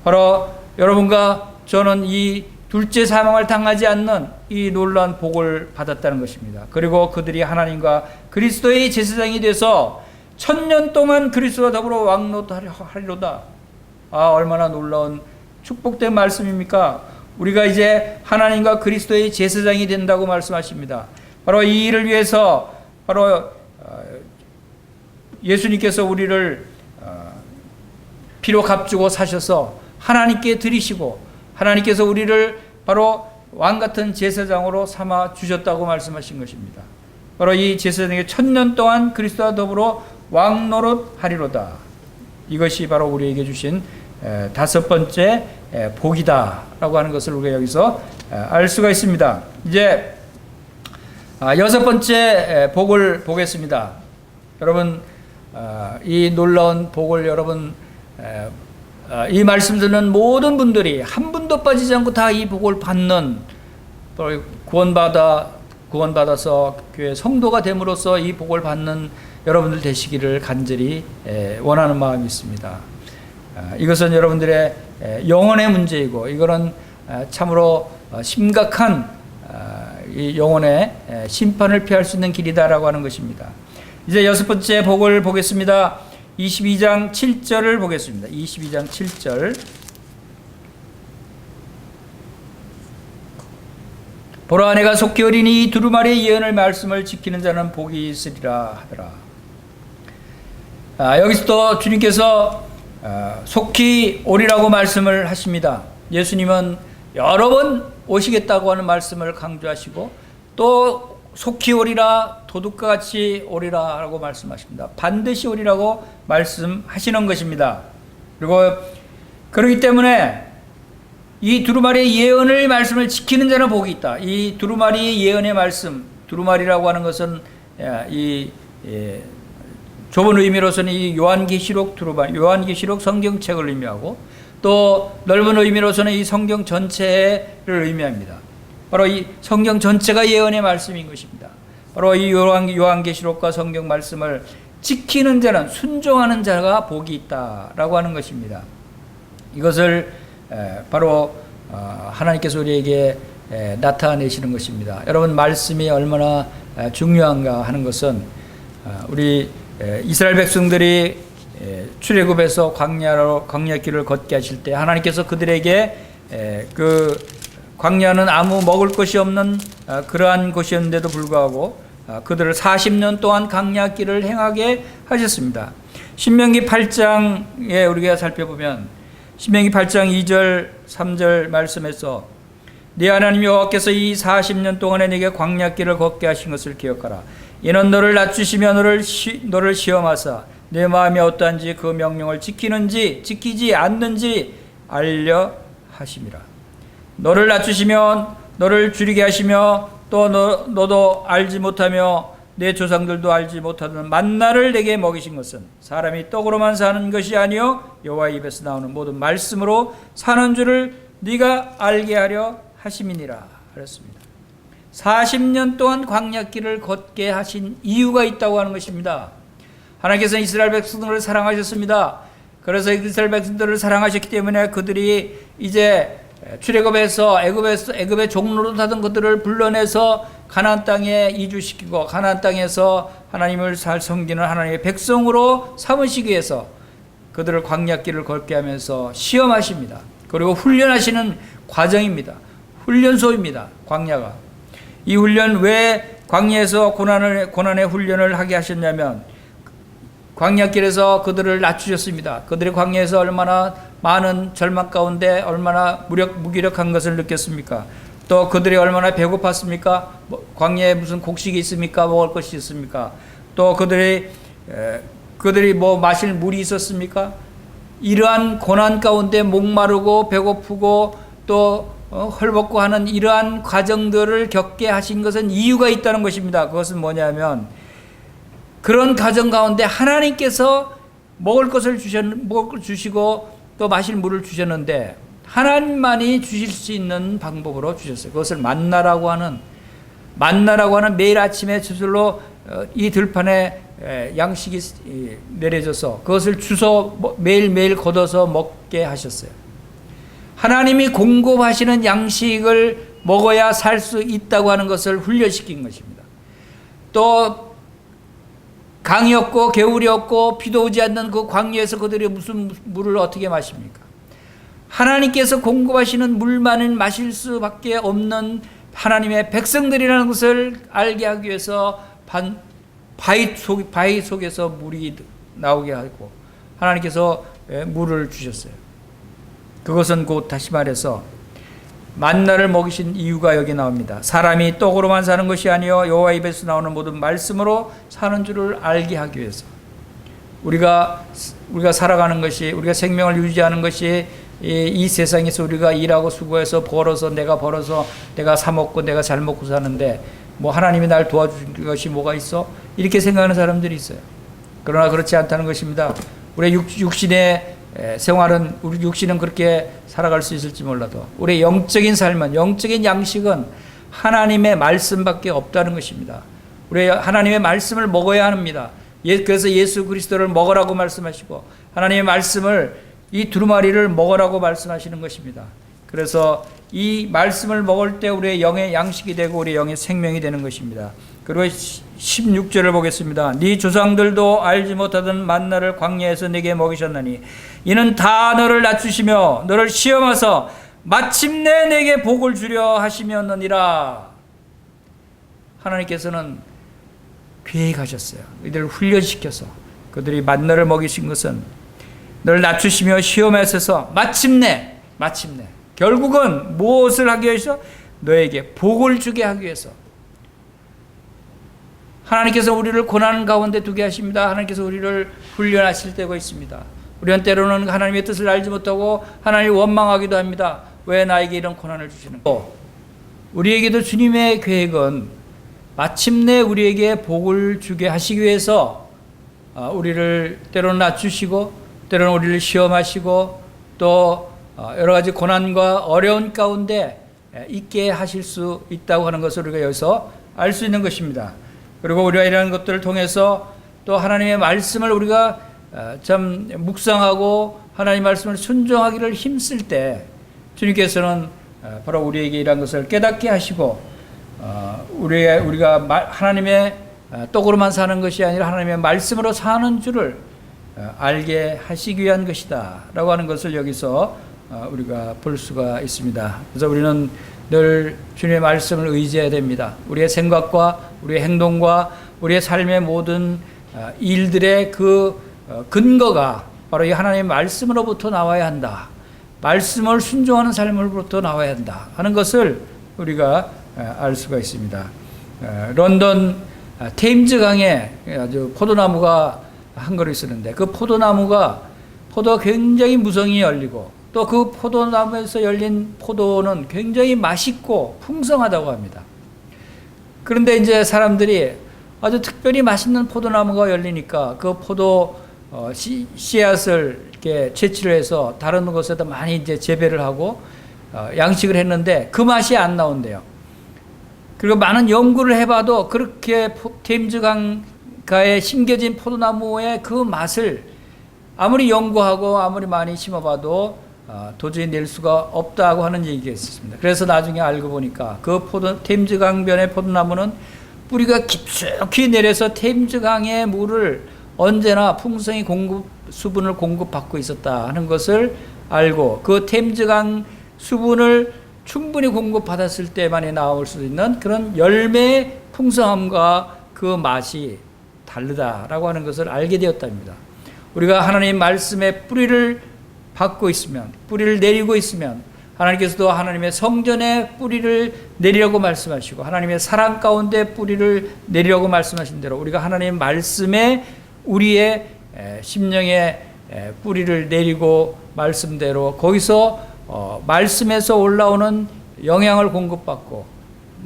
바로 여러분과 저는 이 둘째 사망을 당하지 않는 이 놀라운 복을 받았다는 것입니다. 그리고 그들이 하나님과 그리스도의 제사장이 돼서 1000년 동안 그리스도와 더불어 왕노하리로다. 얼마나 놀라운 축복된 말씀입니까? 우리가 이제 하나님과 그리스도의 제사장이 된다고 말씀하십니다. 바로 이 일을 위해서 바로 예수님께서 우리를 피로 값주고 사셔서 하나님께 드리시고 하나님께서 우리를 바로 왕같은 제사장으로 삼아 주셨다고 말씀하신 것입니다. 바로 이 제사장이 1000년 동안 그리스도와 더불어 왕노릇하리로다. 이것이 바로 우리에게 주신 다섯 번째 복이다라고 하는 것을 우리가 여기서 알 수가 있습니다. 이제 여섯 번째 복을 보겠습니다. 여러분 이 놀라운 복을 여러분 이 말씀 듣는 모든 분들이 한 분도 빠지지 않고 다 이 복을 받는 구원받아서 교회 성도가 됨으로써 이 복을 받는 여러분들 되시기를 간절히 원하는 마음이 있습니다. 이것은 여러분들의 영혼의 문제이고 이거는 참으로 심각한 이 영혼의 심판을 피할 수 있는 길이다라고 하는 것입니다. 이제 여섯 번째 복을 보겠습니다. 22장 7절을 보겠습니다. 22장 7절 보라 내가 속히 어리니 이 두루마리의 예언을 말씀을 지키는 자는 복이 있으리라 하더라. 여기서 또 주님께서 속히 오리라고 말씀을 하십니다. 예수님은 여러 번 오시겠다고 하는 말씀을 강조하시고 또 속히 오리라, 도둑과 같이 오리라 라고 말씀하십니다. 반드시 오리라고 말씀하시는 것입니다. 그리고 그렇기 때문에 이 두루마리의 예언의 말씀을 지키는 자는 복이 있다. 이 두루마리의 예언의 말씀, 두루마리라고 하는 것은 좁은 의미로서는 이 요한계시록 두루마리, 요한계시록 성경책을 의미하고 또 넓은 의미로서는 이 성경 전체를 의미합니다. 바로 이 성경 전체가 예언의 말씀인 것입니다. 바로 이 요한계시록과 성경 말씀을 지키는 자는, 순종하는 자가 복이 있다라고 하는 것입니다. 이것을 바로 하나님께서 우리에게 나타내시는 것입니다. 여러분, 말씀이 얼마나 중요한가 하는 것은 우리 이스라엘 백성들이 출애굽에서 광야길을 걷게 하실 때 하나님께서 그들에게 그 광야는 아무 먹을 것이 없는 그러한 곳이었는데도 불구하고 그들을 40년 동안 광야길을 행하게 하셨습니다. 신명기 8장에 우리가 살펴보면 신명기 8장 2절 3절 말씀에서 네 하나님 여호와께서 이 40년 동안에 네게 광야길을 걷게 하신 것을 기억하라. 이는 너를 낮추시며 너를 시험하사 내 마음이 어떠한지 그 명령을 지키지 않는지 알려 하심이라. 너를 낮추시며 너를 줄이게 하시며 또 너도 알지 못하며 내 조상들도 알지 못하던 만나를 내게 먹이신 것은 사람이 떡으로만 사는 것이 아니요 여호와의 입에서 나오는 모든 말씀으로 사는 줄을 네가 알게 하려 하심이니라 하였습니다. 40년 동안 광야길을 걷게 하신 이유가 있다고 하는 것입니다. 하나님께서는 이스라엘 백성들을 사랑하셨습니다. 그래서 이스라엘 백성들을 사랑하셨기 때문에 그들이 이제 출애굽에서 애굽의 종로로 타던 그들을 불러내서 가나안 땅에 이주시키고 가나안 땅에서 하나님을 잘 섬기는 하나님의 백성으로 삼으시기 위해서 그들을 광야길을 걷게 하면서 시험하십니다. 그리고 훈련하시는 과정입니다. 훈련소입니다. 광야가. 이 훈련, 왜 광야에서 고난의 훈련을 하게 하셨냐면 광야길에서 그들을 낮추셨습니다. 그들이 광야에서 얼마나 많은 절망 가운데 얼마나 무기력한 것을 느꼈습니까? 또 그들이 얼마나 배고팠습니까? 광야에 무슨 곡식이 있습니까? 먹을 것이 있습니까? 또 그들이 뭐 마실 물이 있었습니까? 이러한 고난 가운데 목마르고 배고프고 또 헐벗고 하는 이러한 과정들을 겪게 하신 것은 이유가 있다는 것입니다. 그것은 뭐냐면 그런 과정 가운데 하나님께서 먹을 것을 주시고 또 마실 물을 주셨는데 하나님만이 주실 수 있는 방법으로 주셨어요. 그것을 만나라고 하는 매일 아침에 저절로 이 들판에 양식이 내려져서 그것을 주워 매일매일 걷어서 먹게 하셨어요. 하나님이 공급하시는 양식을 먹어야 살 수 있다고 하는 것을 훈련시킨 것입니다. 또 강이 없고 개울이 없고 비도 오지 않는 그 광야에서 그들이 무슨 물을 어떻게 마십니까? 하나님께서 공급하시는 물만을 마실 수밖에 없는 하나님의 백성들이라는 것을 알게 하기 위해서 바위 속에서 물이 나오게 하고 하나님께서 물을 주셨어요. 그것은 곧 다시 말해서 만나를 먹이신 이유가 여기 나옵니다. 사람이 떡으로만 사는 것이 아니요 여호와 입에서 나오는 모든 말씀으로 사는 줄을 알게 하기 위해서 우리가 살아가는 것이, 우리가 생명을 유지하는 것이 이 세상에서 우리가 일하고 수고해서 내가 사 먹고 내가 잘 먹고 사는데 뭐 하나님이 날 도와줄 것이 뭐가 있어? 이렇게 생각하는 사람들이 있어요. 그러나 그렇지 않다는 것입니다. 우리 육신의 생활은, 우리 육신은 그렇게 살아갈 수 있을지 몰라도 우리의 영적인 삶은, 영적인 양식은 하나님의 말씀밖에 없다는 것입니다. 우리 하나님의 말씀을 먹어야 합니다. 그래서 예수 그리스도를 먹으라고 말씀하시고 하나님의 말씀을, 이 두루마리를 먹으라고 말씀하시는 것입니다. 그래서 이 말씀을 먹을 때 우리의 영의 양식이 되고 우리의 영의 생명이 되는 것입니다. 그리고 16절을 보겠습니다. 네 조상들도 알지 못하던 만나를 광야에서 내게 먹이셨나니 이는 다 너를 낮추시며 너를 시험하사 마침내 내게 복을 주려 하시면느니라. 하나님께서는 계획하셨어요. 이들을 훈련시켜서 그들이 만나를 먹이신 것은 너를 낮추시며 시험하셔서 마침내 결국은 무엇을 하기 위해서? 너에게 복을 주게 하기 위해서. 하나님께서 우리를 고난 가운데 두게 하십니다. 하나님께서 우리를 훈련하실 때가 있습니다. 우리는 때로는 하나님의 뜻을 알지 못하고 하나님을 원망하기도 합니다. 왜 나에게 이런 고난을 주시는가? 우리에게도 주님의 계획은 마침내 우리에게 복을 주게 하시기 위해서 우리를 때로는 낮추시고 때로는 우리를 시험하시고 또 여러 가지 고난과 어려운 가운데 있게 하실 수 있다고 하는 것을 우리가 여기서 알 수 있는 것입니다. 그리고 우리가 이러한 것들을 통해서 또 하나님의 말씀을 우리가 참 묵상하고 하나님의 말씀을 순종하기를 힘쓸 때 주님께서는 바로 우리에게 이러한 것을 깨닫게 하시고 우리가 하나님의 떡으로만 사는 것이 아니라 하나님의 말씀으로 사는 줄을 알게 하시기 위한 것이다 라고 하는 것을 여기서 우리가 볼 수가 있습니다. 그래서 우리는 늘 주님의 말씀을 의지해야 됩니다. 우리의 생각과 우리의 행동과 우리의 삶의 모든 일들의 그 근거가 바로 이 하나님의 말씀으로부터 나와야 한다. 말씀을 순종하는 삶으로부터 나와야 한다 하는 것을 우리가 알 수가 있습니다. 런던 테임즈강에 아주 포도나무가 한 그루 있었는데 그 포도가 굉장히 무성히 열리고 또 그 포도나무에서 열린 포도는 굉장히 맛있고 풍성하다고 합니다. 그런데 이제 사람들이 아주 특별히 맛있는 포도나무가 열리니까 그 포도 씨앗을 이렇게 채취를 해서 다른 곳에다 많이 이제 재배를 하고 양식을 했는데 그 맛이 안 나온대요. 그리고 많은 연구를 해봐도 그렇게 테임즈 강가에 심겨진 포도나무의 그 맛을 아무리 연구하고 아무리 많이 심어봐도 도저히 낼 수가 없다고 하는 얘기가 있었습니다. 그래서 나중에 알고 보니까 그 테임즈 강변의 포도나무는 뿌리가 깊숙이 내려서 테임즈 강의 물을 언제나 풍성히 수분을 공급받고 있었다 하는 것을 알고 그 테임즈 강 수분을 충분히 공급받았을 때만이 나올 수 있는 그런 열매의 풍성함과 그 맛이 다르다라고 하는 것을 알게 되었답니다. 우리가 하나님 말씀의 뿌리를 받고 있으면, 뿌리를 내리고 있으면 하나님께서도 하나님의 성전에 뿌리를 내리려고 말씀하시고 하나님의 사랑 가운데 뿌리를 내리려고 말씀하신 대로 우리가 하나님 말씀에 우리의 심령에 뿌리를 내리고 말씀대로 거기서 말씀에서 올라오는 영향을 공급받고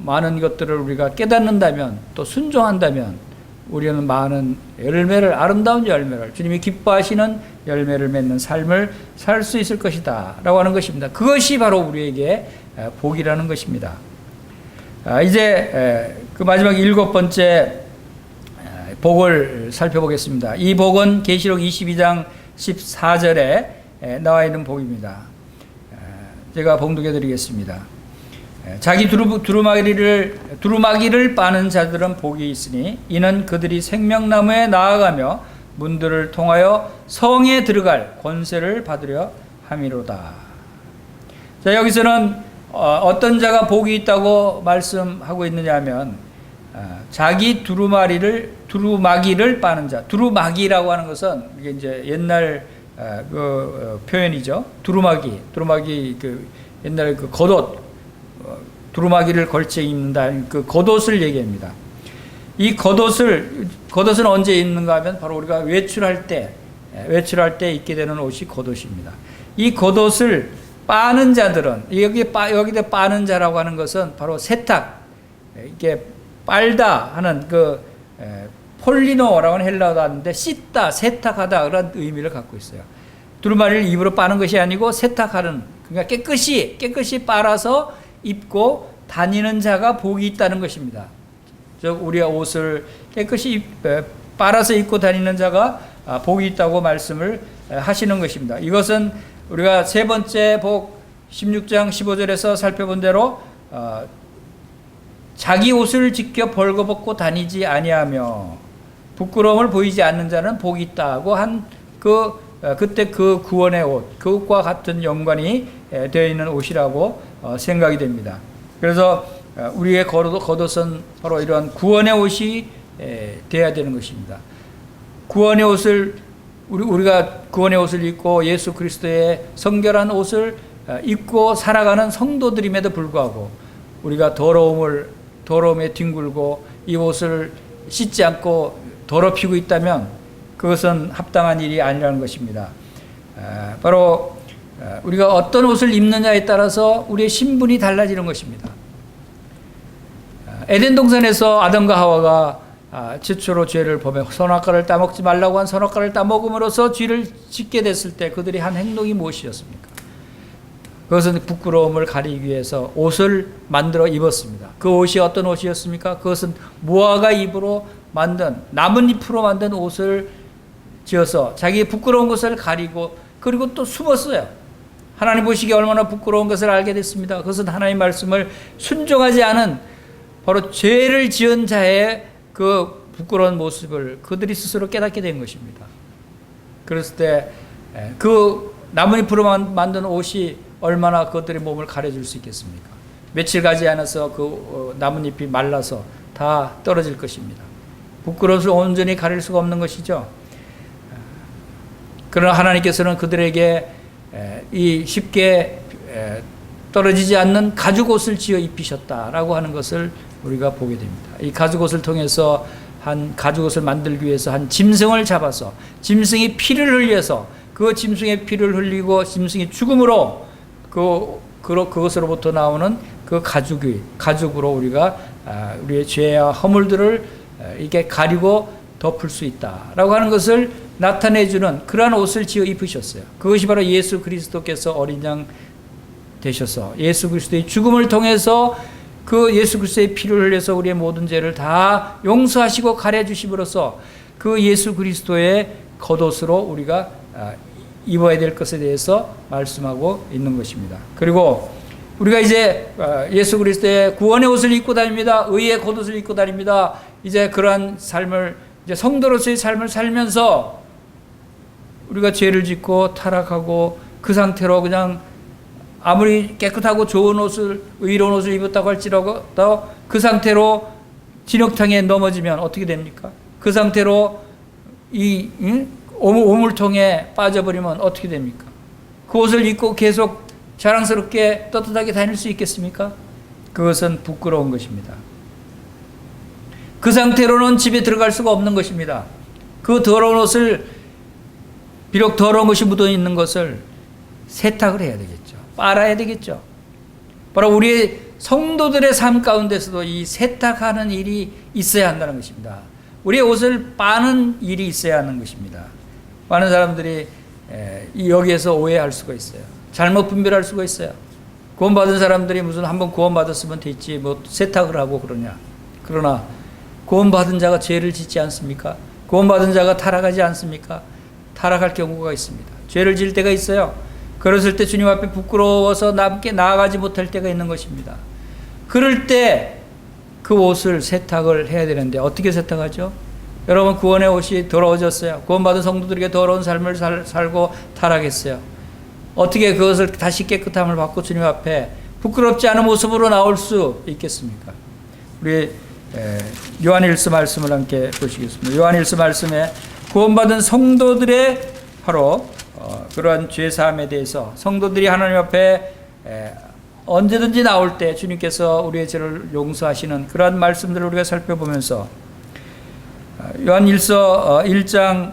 많은 것들을 우리가 깨닫는다면 또 순종한다면 우리는 많은 아름다운 열매를 주님이 기뻐하시는 열매를 맺는 삶을 살 수 있을 것이다 라고 하는 것입니다. 그것이 바로 우리에게 복이라는 것입니다. 이제 그 마지막 7번째 복을 살펴보겠습니다. 이 복은 계시록 22장 14절에 나와 있는 복입니다. 제가 봉독해 드리겠습니다. 자기 두루마기를 빠는 자들은 복이 있으니 이는 그들이 생명나무에 나아가며 문들을 통하여 성에 들어갈 권세를 받으려 함이로다. 자, 여기서는 어떤 자가 복이 있다고 말씀하고 있느냐 하면 자기 두루마기를 빠는 자. 두루마기라고 하는 것은 이게 이제 옛날 그 표현이죠. 두루마기 그 옛날 그 겉옷 두루마기를 걸쳐 입는다. 그 겉옷을 얘기합니다. 이 겉옷은 언제 입는가 하면 바로 우리가 외출할 때 입게 되는 옷이 겉옷입니다. 이 겉옷을 빠는 자들은 여기다 빠는 자라고 하는 것은 바로 세탁, 이게 빨다 하는 그 폴리노라고 하는 헬라어도 하는데 씻다, 세탁하다 그런 의미를 갖고 있어요. 두루마리를 입으로 빠는 것이 아니고 세탁하는, 그러니까 깨끗이 빨아서 입고 다니는 자가 복이 있다는 것입니다. 즉 우리의 옷을 깨끗이 빨아서 입고 다니는 자가 복이 있다고 말씀을 하시는 것입니다. 이것은 우리가 세 번째 복 16장 15절에서 살펴본 대로 자기 옷을 지켜 벌거벗고 다니지 아니하며 부끄러움을 보이지 않는 자는 복이 있다고 한 그때 그 구원의 옷, 그것과 같은 연관이 되어 있는 옷이라고 생각이 됩니다. 그래서 우리의 겉옷은 바로 이러한 구원의 옷이 되어야 되는 것입니다. 구원의 옷을 우리가 구원의 옷을 입고 예수 그리스도의 성결한 옷을 입고 살아가는 성도들임에도 불구하고 우리가 더러움에 뒹굴고 이 옷을 씻지 않고 더럽히고 있다면 그것은 합당한 일이 아니라는 것입니다. 바로 우리가 어떤 옷을 입느냐에 따라서 우리의 신분이 달라지는 것입니다. 에덴 동산에서 아담과 하와가 최초로 죄를 범해 선악과를 따먹지 말라고 한 선악과를 따먹음으로써 죄를 짓게 됐을 때 그들이 한 행동이 무엇이었습니까? 그것은 부끄러움을 가리기 위해서 옷을 만들어 입었습니다. 그 옷이 어떤 옷이었습니까? 그것은 무화과 잎으로 만든, 나뭇잎으로 만든 옷을 지어서 자기의 부끄러운 것을 가리고 그리고 또 숨었어요. 하나님 보시기에 얼마나 부끄러운 것을 알게 됐습니다. 그것은 하나님의 말씀을 순종하지 않은 바로 죄를 지은 자의 그 부끄러운 모습을 그들이 스스로 깨닫게 된 것입니다. 그랬을 때 그 나뭇잎으로 만든 옷이 얼마나 그것들의 몸을 가려줄 수 있겠습니까? 며칠 가지 않아서 그 나뭇잎이 말라서 다 떨어질 것입니다. 부끄러움을 온전히 가릴 수가 없는 것이죠. 그러나 하나님께서는 그들에게 이 쉽게 떨어지지 않는 가죽옷을 지어 입히셨다라고 하는 것을 우리가 보게 됩니다. 이 가죽옷을 통해서 한 가죽옷을 만들기 위해서 한 짐승을 잡아서 짐승이 피를 흘려서 그 짐승의 피를 흘리고 짐승이 죽음으로 그것으로부터 나오는 그 가죽으로 우리가 우리의 죄와 허물들을 이렇게 가리고 덮을 수 있다라고 하는 것을 나타내주는 그러한 옷을 지어 입으셨어요. 그것이 바로 예수 그리스도께서 어린 양 되셔서 예수 그리스도의 죽음을 통해서 그 예수 그리스도의 피를 흘려서 우리의 모든 죄를 다 용서하시고 가려주심으로써 그 예수 그리스도의 겉옷으로 우리가 입어야 될 것에 대해서 말씀하고 있는 것입니다. 그리고 우리가 이제 예수 그리스도의 구원의 옷을 입고 다닙니다. 의의 겉옷을 입고 다닙니다. 이제 그러한 삶을 이제 성도로서의 삶을 살면서 우리가 죄를 짓고 타락하고 그 상태로 그냥 아무리 깨끗하고 좋은 옷을 의로운 옷을 입었다고 할지라도 그 상태로 진흙탕에 넘어지면 어떻게 됩니까? 그 상태로 이 오물통에 빠져버리면 어떻게 됩니까? 그 옷을 입고 계속 자랑스럽게 떳떳하게 다닐 수 있겠습니까? 그것은 부끄러운 것입니다. 그 상태로는 집에 들어갈 수가 없는 것입니다. 그 더러운 옷을 비록 더러운 것이 묻어 있는 것을 세탁을 해야 되겠죠. 빨아야 되겠죠. 바로 우리 성도들의 삶 가운데서도 이 세탁하는 일이 있어야 한다는 것입니다. 우리의 옷을 빠는 일이 있어야 하는 것입니다. 많은 사람들이 여기에서 오해할 수가 있어요. 잘못 분별할 수가 있어요. 구원받은 사람들이 무슨 한번 구원받았으면 됐지 뭐 세탁을 하고 그러냐. 그러나 구원받은 자가 죄를 짓지 않습니까? 구원받은 자가 타락하지 않습니까? 타락할 경우가 있습니다. 죄를 지을 때가 있어요. 그랬을 때 주님 앞에 부끄러워서 남께 나아가지 못할 때가 있는 것입니다. 그럴 때 그 옷을 세탁을 해야 되는데 어떻게 세탁하죠? 여러분 구원의 옷이 더러워졌어요. 구원받은 성도들에게 더러운 삶을 살고 타락했어요. 어떻게 그것을 다시 깨끗함을 받고 주님 앞에 부끄럽지 않은 모습으로 나올 수 있겠습니까? 우리 요한일서 말씀을 함께 보시겠습니다. 요한일서 말씀에 구원받은 성도들의 바로 그러한 죄사함에 대해서 성도들이 하나님 앞에 언제든지 나올 때 주님께서 우리의 죄를 용서하시는 그러한 말씀들을 우리가 살펴보면서 요한일서 1장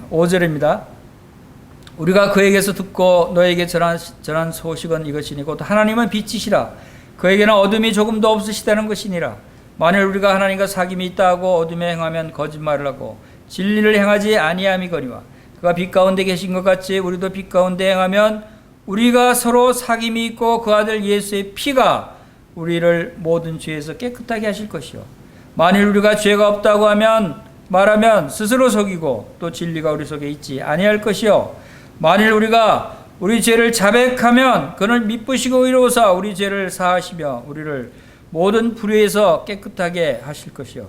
5절입니다. 우리가 그에게서 듣고 너에게 전한 소식은 이것이니 곧 하나님은 빛이시라 그에게는 어둠이 조금도 없으시다는 것이니라. 만일 우리가 하나님과 사귐이 있다 하고 어둠에 행하면 거짓말을 하고 진리를 행하지 아니함이거니와 그가 빛 가운데 계신 것 같이 우리도 빛 가운데 행하면 우리가 서로 사귐이 있고 그 아들 예수의 피가 우리를 모든 죄에서 깨끗하게 하실 것이요 만일 우리가 죄가 없다고 말하면 스스로 속이고 또 진리가 우리 속에 있지 아니할 것이요 만일 우리가 우리 죄를 자백하면 그는 미쁘시고 의로우사 우리 죄를 사하시며 우리를 모든 불의에서 깨끗하게 하실 것이요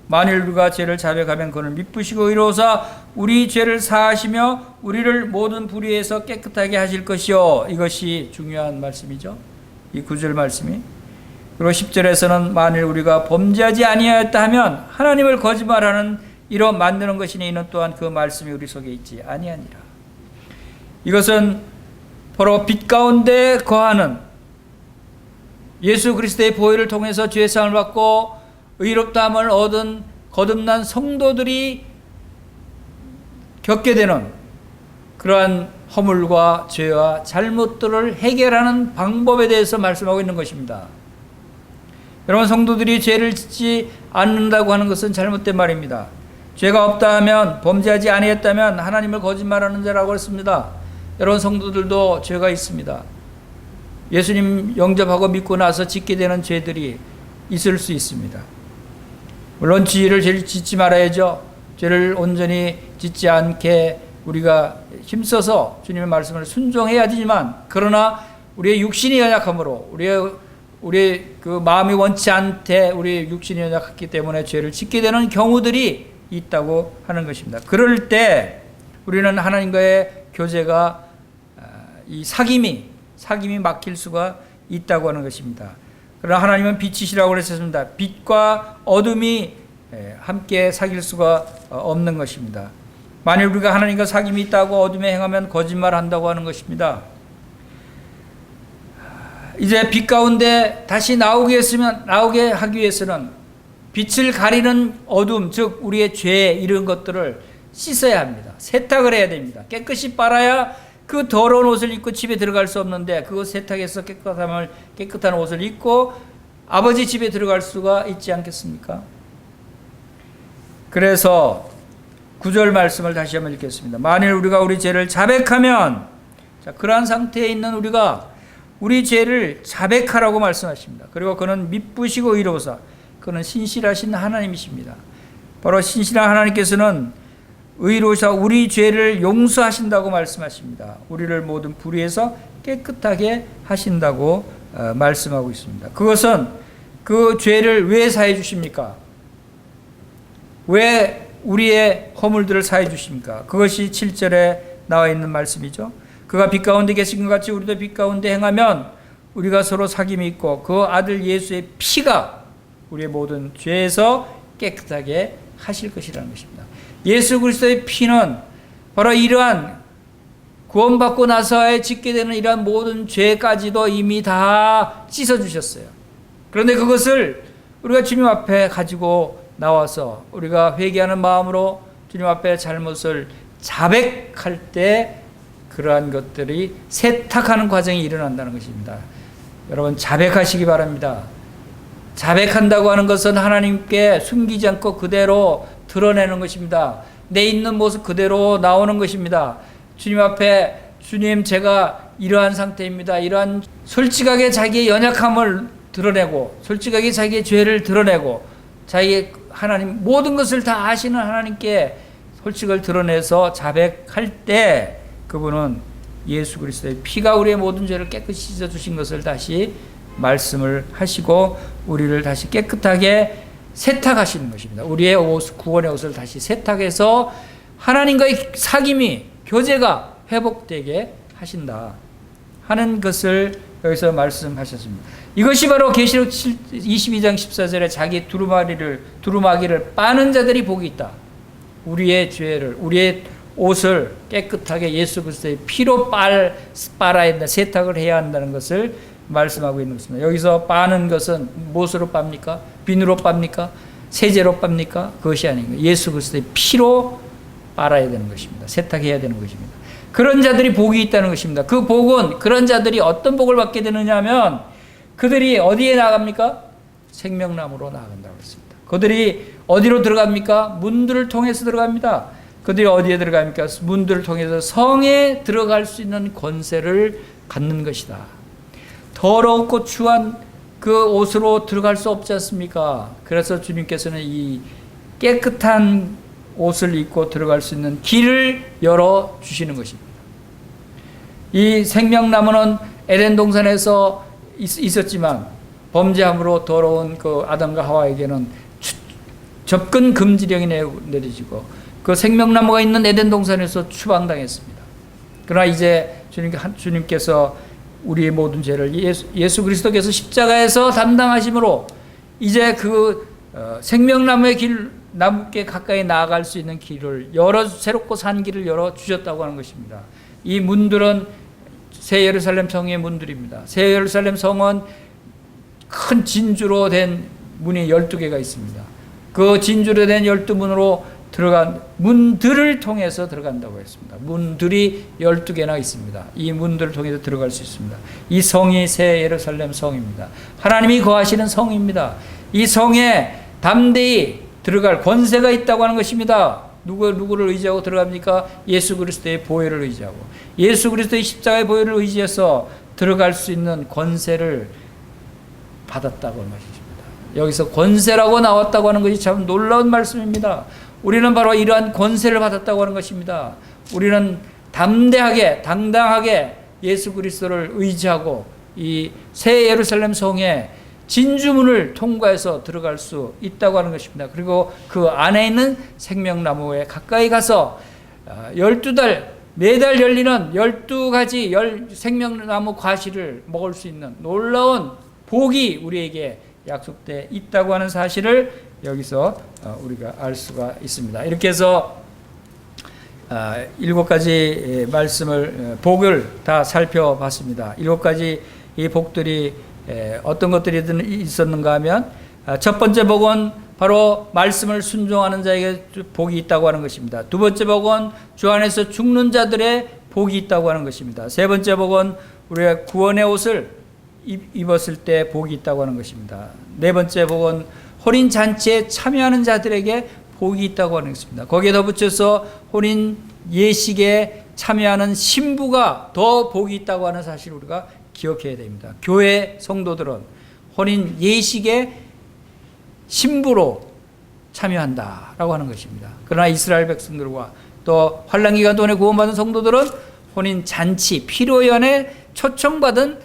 만일 우리가 죄를 자백하면 그는 미쁘시고 의로우사 우리 죄를 사하시며 우리를 모든 불의에서 깨끗하게 하실 것이요. 이것이 중요한 말씀이죠. 이 9절 말씀이 그리고 10절에서는 만일 우리가 범죄하지 아니하였다 하면 하나님을 거짓말하는 이로 만드는 것이니 이는 또한 그 말씀이 우리 속에 있지 아니하니라. 이것은 바로 빛 가운데 거하는 예수 그리스도의 보혈을 통해서 죄사함을 받고 의롭다함을 얻은 거듭난 성도들이 겪게 되는 그러한 허물과 죄와 잘못들을 해결하는 방법에 대해서 말씀하고 있는 것입니다. 여러분, 성도들이 죄를 짓지 않는다고 하는 것은 잘못된 말입니다. 죄가 없다 하면, 범죄하지 아니했다면 하나님을 거짓말하는 자라고 했습니다. 여러분, 성도들도 죄가 있습니다. 예수님 영접하고 믿고 나서 짓게 되는 죄들이 있을 수 있습니다. 물론 죄를 짓지 말아야죠. 죄를 온전히 짓지 않게 우리가 힘써서 주님의 말씀을 순종해야 되지만, 그러나 우리의 육신이 연약함으로 우리의 그 마음이 원치 않되 우리의 육신이 연약했기 때문에 죄를 짓게 되는 경우들이 있다고 하는 것입니다. 그럴 때 우리는 하나님과의 교제가 이 사귐이 막힐 수가 있다고 하는 것입니다. 그러나 하나님은 빛이시라고 그랬습니다. 빛과 어둠이 함께 사귈 수가 없는 것입니다. 만일 우리가 하나님과 사귐이 있다고 어둠에 행하면 거짓말한다고 하는 것입니다. 이제 빛 가운데 다시 나오게 하기 위해서는 빛을 가리는 어둠, 즉 우리의 죄 이런 것들을 씻어야 합니다. 세탁을 해야 됩니다. 깨끗이 빨아야 그 더러운 옷을 입고 집에 들어갈 수 없는데, 그거 세탁해서 깨끗한 옷을 입고 아버지 집에 들어갈 수가 있지 않겠습니까? 그래서 9절 말씀을 다시 한번 읽겠습니다. 만일 우리가 우리 죄를 자백하면, 자, 그러한 상태에 있는 우리가 우리 죄를 자백하라고 말씀하십니다. 그리고 그는 미쁘시고 의로우사, 그는 신실하신 하나님이십니다. 바로 신실한 하나님께서는 의로우사 우리 죄를 용서하신다고 말씀하십니다. 우리를 모든 불의에서 깨끗하게 하신다고 말씀하고 있습니다. 그것은 그 죄를 왜 사해 주십니까? 왜 우리의 허물들을 사해 주십니까? 그것이 7절에 나와 있는 말씀이죠. 그가 빛 가운데 계신 것 같이 우리도 빛 가운데 행하면 우리가 서로 사귐이 있고 그 아들 예수의 피가 우리의 모든 죄에서 깨끗하게 하실 것이라는 것입니다. 예수 그리스도의 피는 바로 이러한 구원받고 나서에 짓게 되는 이러한 모든 죄까지도 이미 다 씻어주셨어요. 그런데 그것을 우리가 주님 앞에 가지고 나와서 우리가 회개하는 마음으로 주님 앞에 잘못을 자백할 때 그러한 것들이 세탁하는 과정이 일어난다는 것입니다. 여러분, 자백하시기 바랍니다. 자백한다고 하는 것은 하나님께 숨기지 않고 그대로 드러내는 것입니다. 내 있는 모습 그대로 나오는 것입니다. 주님 앞에, 주님, 제가 이러한 상태입니다. 이러한 솔직하게 자기의 연약함을 드러내고, 솔직하게 자기의 죄를 드러내고, 자기의 하나님 모든 것을 다 아시는 하나님께 솔직을 드러내서 자백할 때 그분은 예수 그리스도의 피가 우리의 모든 죄를 깨끗이 씻어주신 것을 다시 말씀을 하시고 우리를 다시 깨끗하게 세탁하시는 것입니다. 우리의 구원의 옷을 다시 세탁해서 하나님과의 사귐이, 교제가 회복되게 하신다 하는 것을 여기서 말씀하셨습니다. 이것이 바로 계시록 22장 14절에 자기 두루마기를 빠는 자들이 복이 있다. 우리의 죄를, 우리의 옷을 깨끗하게 예수 그리스도의 피로 빨아야 한다, 세탁을 해야 한다는 것을 말씀하고 있는 것입니다. 여기서 빠는 것은 무엇으로 빱니까? 비누로 빱니까? 세제로 빱니까? 그것이 아닙니다. 예수 그리스도의 피로 빨아야 되는 것입니다. 세탁해야 되는 것입니다. 그런 자들이 복이 있다는 것입니다. 그 복은, 그런 자들이 어떤 복을 받게 되느냐 하면 그들이 어디에 나갑니까? 생명나무로 나아간다고 했습니다. 그들이 어디로 들어갑니까? 문들을 통해서 들어갑니다. 그들이 어디에 들어갑니까? 문들을 통해서 성에 들어갈 수 있는 권세를 갖는 것이다. 더럽고 추한 그 옷으로 들어갈 수 없지 않습니까? 그래서 주님께서는 이 깨끗한 옷을 입고 들어갈 수 있는 길을 열어주시는 것입니다. 이 생명나무는 에덴 동산에서 있었지만 범죄함으로 더러운 그 아담과 하와에게는 접근 금지령이 내려지고 그 생명나무가 있는 에덴 동산에서 추방당했습니다. 그러나 이제 주님께서 우리의 모든 죄를 예수 그리스도께서 십자가에서 담당하심으로 이제 그 생명나무의 길, 나무께 가까이 나아갈 수 있는 길을 새롭고 산 길을 열어 주셨다고 하는 것입니다. 이 문들은 새 예루살렘 성의 문들입니다. 새 예루살렘 성은 큰 진주로 된 문이 12개가 있습니다. 그 진주로 된 12문으로 들어간 문들을 통해서 들어간다고 했습니다. 문들이 12개나 있습니다. 이 문들을 통해서 들어갈 수 있습니다. 이 성이 새 예루살렘 성입니다. 하나님이 거하시는 성입니다. 이 성에 담대히 들어갈 권세가 있다고 하는 것입니다. 누구를 의지하고 들어갑니까? 예수 그리스도의 보혈을 의지하고 예수 그리스도의 십자가의 보혈을 의지해서 들어갈 수 있는 권세를 받았다고 하는 것입니다. 여기서 권세라고 나왔다고 하는 것이 참 놀라운 말씀입니다. 우리는 바로 이러한 권세를 받았다고 하는 것입니다. 우리는 담대하게 당당하게 예수 그리스도를 의지하고 이 새 예루살렘 성에 진주문을 통과해서 들어갈 수 있다고 하는 것입니다. 그리고 그 안에 있는 생명나무에 가까이 가서 12달 매달 열리는 12가지 생명나무 과실을 먹을 수 있는 놀라운 복이 우리에게 약속되어 있다고 하는 사실을 여기서 우리가 알 수가 있습니다. 이렇게 해서 7가지 말씀을 복을 다 살펴봤습니다. 7가지 이 복들이 어떤 것들이 있었는가 하면 첫 번째 복은 바로 말씀을 순종하는 자에게 복이 있다고 하는 것입니다. 두 번째 복은 주 안에서 죽는 자들의 복이 있다고 하는 것입니다. 세 번째 복은 우리가 구원의 옷을 입었을 때 복이 있다고 하는 것입니다. 네 번째 복은 혼인 잔치에 참여하는 자들에게 복이 있다고 하는 것입니다. 거기에 덧붙여서 혼인 예식에 참여하는 신부가 더 복이 있다고 하는 사실을 우리가 기억해야 됩니다. 교회 성도들은 혼인 예식에 신부로 참여한다라고 하는 것입니다. 그러나 이스라엘 백성들과 또 환난기간 동안에 구원받은 성도들은 혼인 잔치 피로연에 초청받은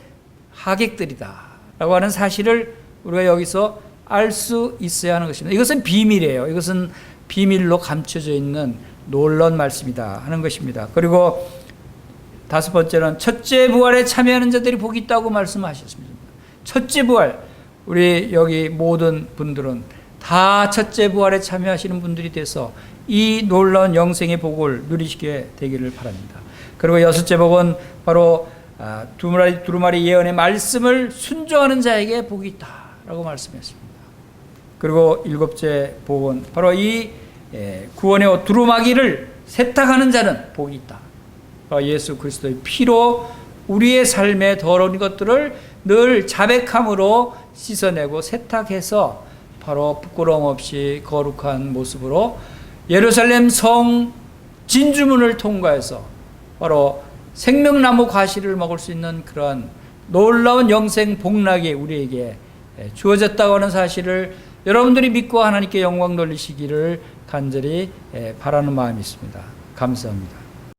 하객들이다라고 하는 사실을 우리가 여기서 알 수 있어야 하는 것입니다. 이것은 비밀이에요. 이것은 비밀로 감춰져 있는 놀라운 말씀이다 하는 것입니다. 그리고 다섯 번째는 첫째 부활에 참여하는 자들이 복이 있다고 말씀하셨습니다. 첫째 부활, 우리 여기 모든 분들은 다 첫째 부활에 참여하시는 분들이 돼서 이 놀라운 영생의 복을 누리시게 되기를 바랍니다. 그리고 여섯째 복은 바로 두루마리 예언의 말씀을 순종하는 자에게 복이 있다라고 말씀했습니다. 그리고 일곱째 복은 바로 이 구원의 옷 두루마기를 세탁하는 자는 복이 있다. 예수 그리스도의 피로 우리의 삶의 더러운 것들을 늘 자백함으로 씻어내고 세탁해서 바로 부끄러움 없이 거룩한 모습으로 예루살렘 성 진주문을 통과해서 바로 생명나무 과실을 먹을 수 있는 그러한 놀라운 영생 복락이 우리에게 주어졌다고 하는 사실을 여러분들이 믿고 하나님께 영광 돌리시기를 간절히 바라는 마음이 있습니다. 감사합니다.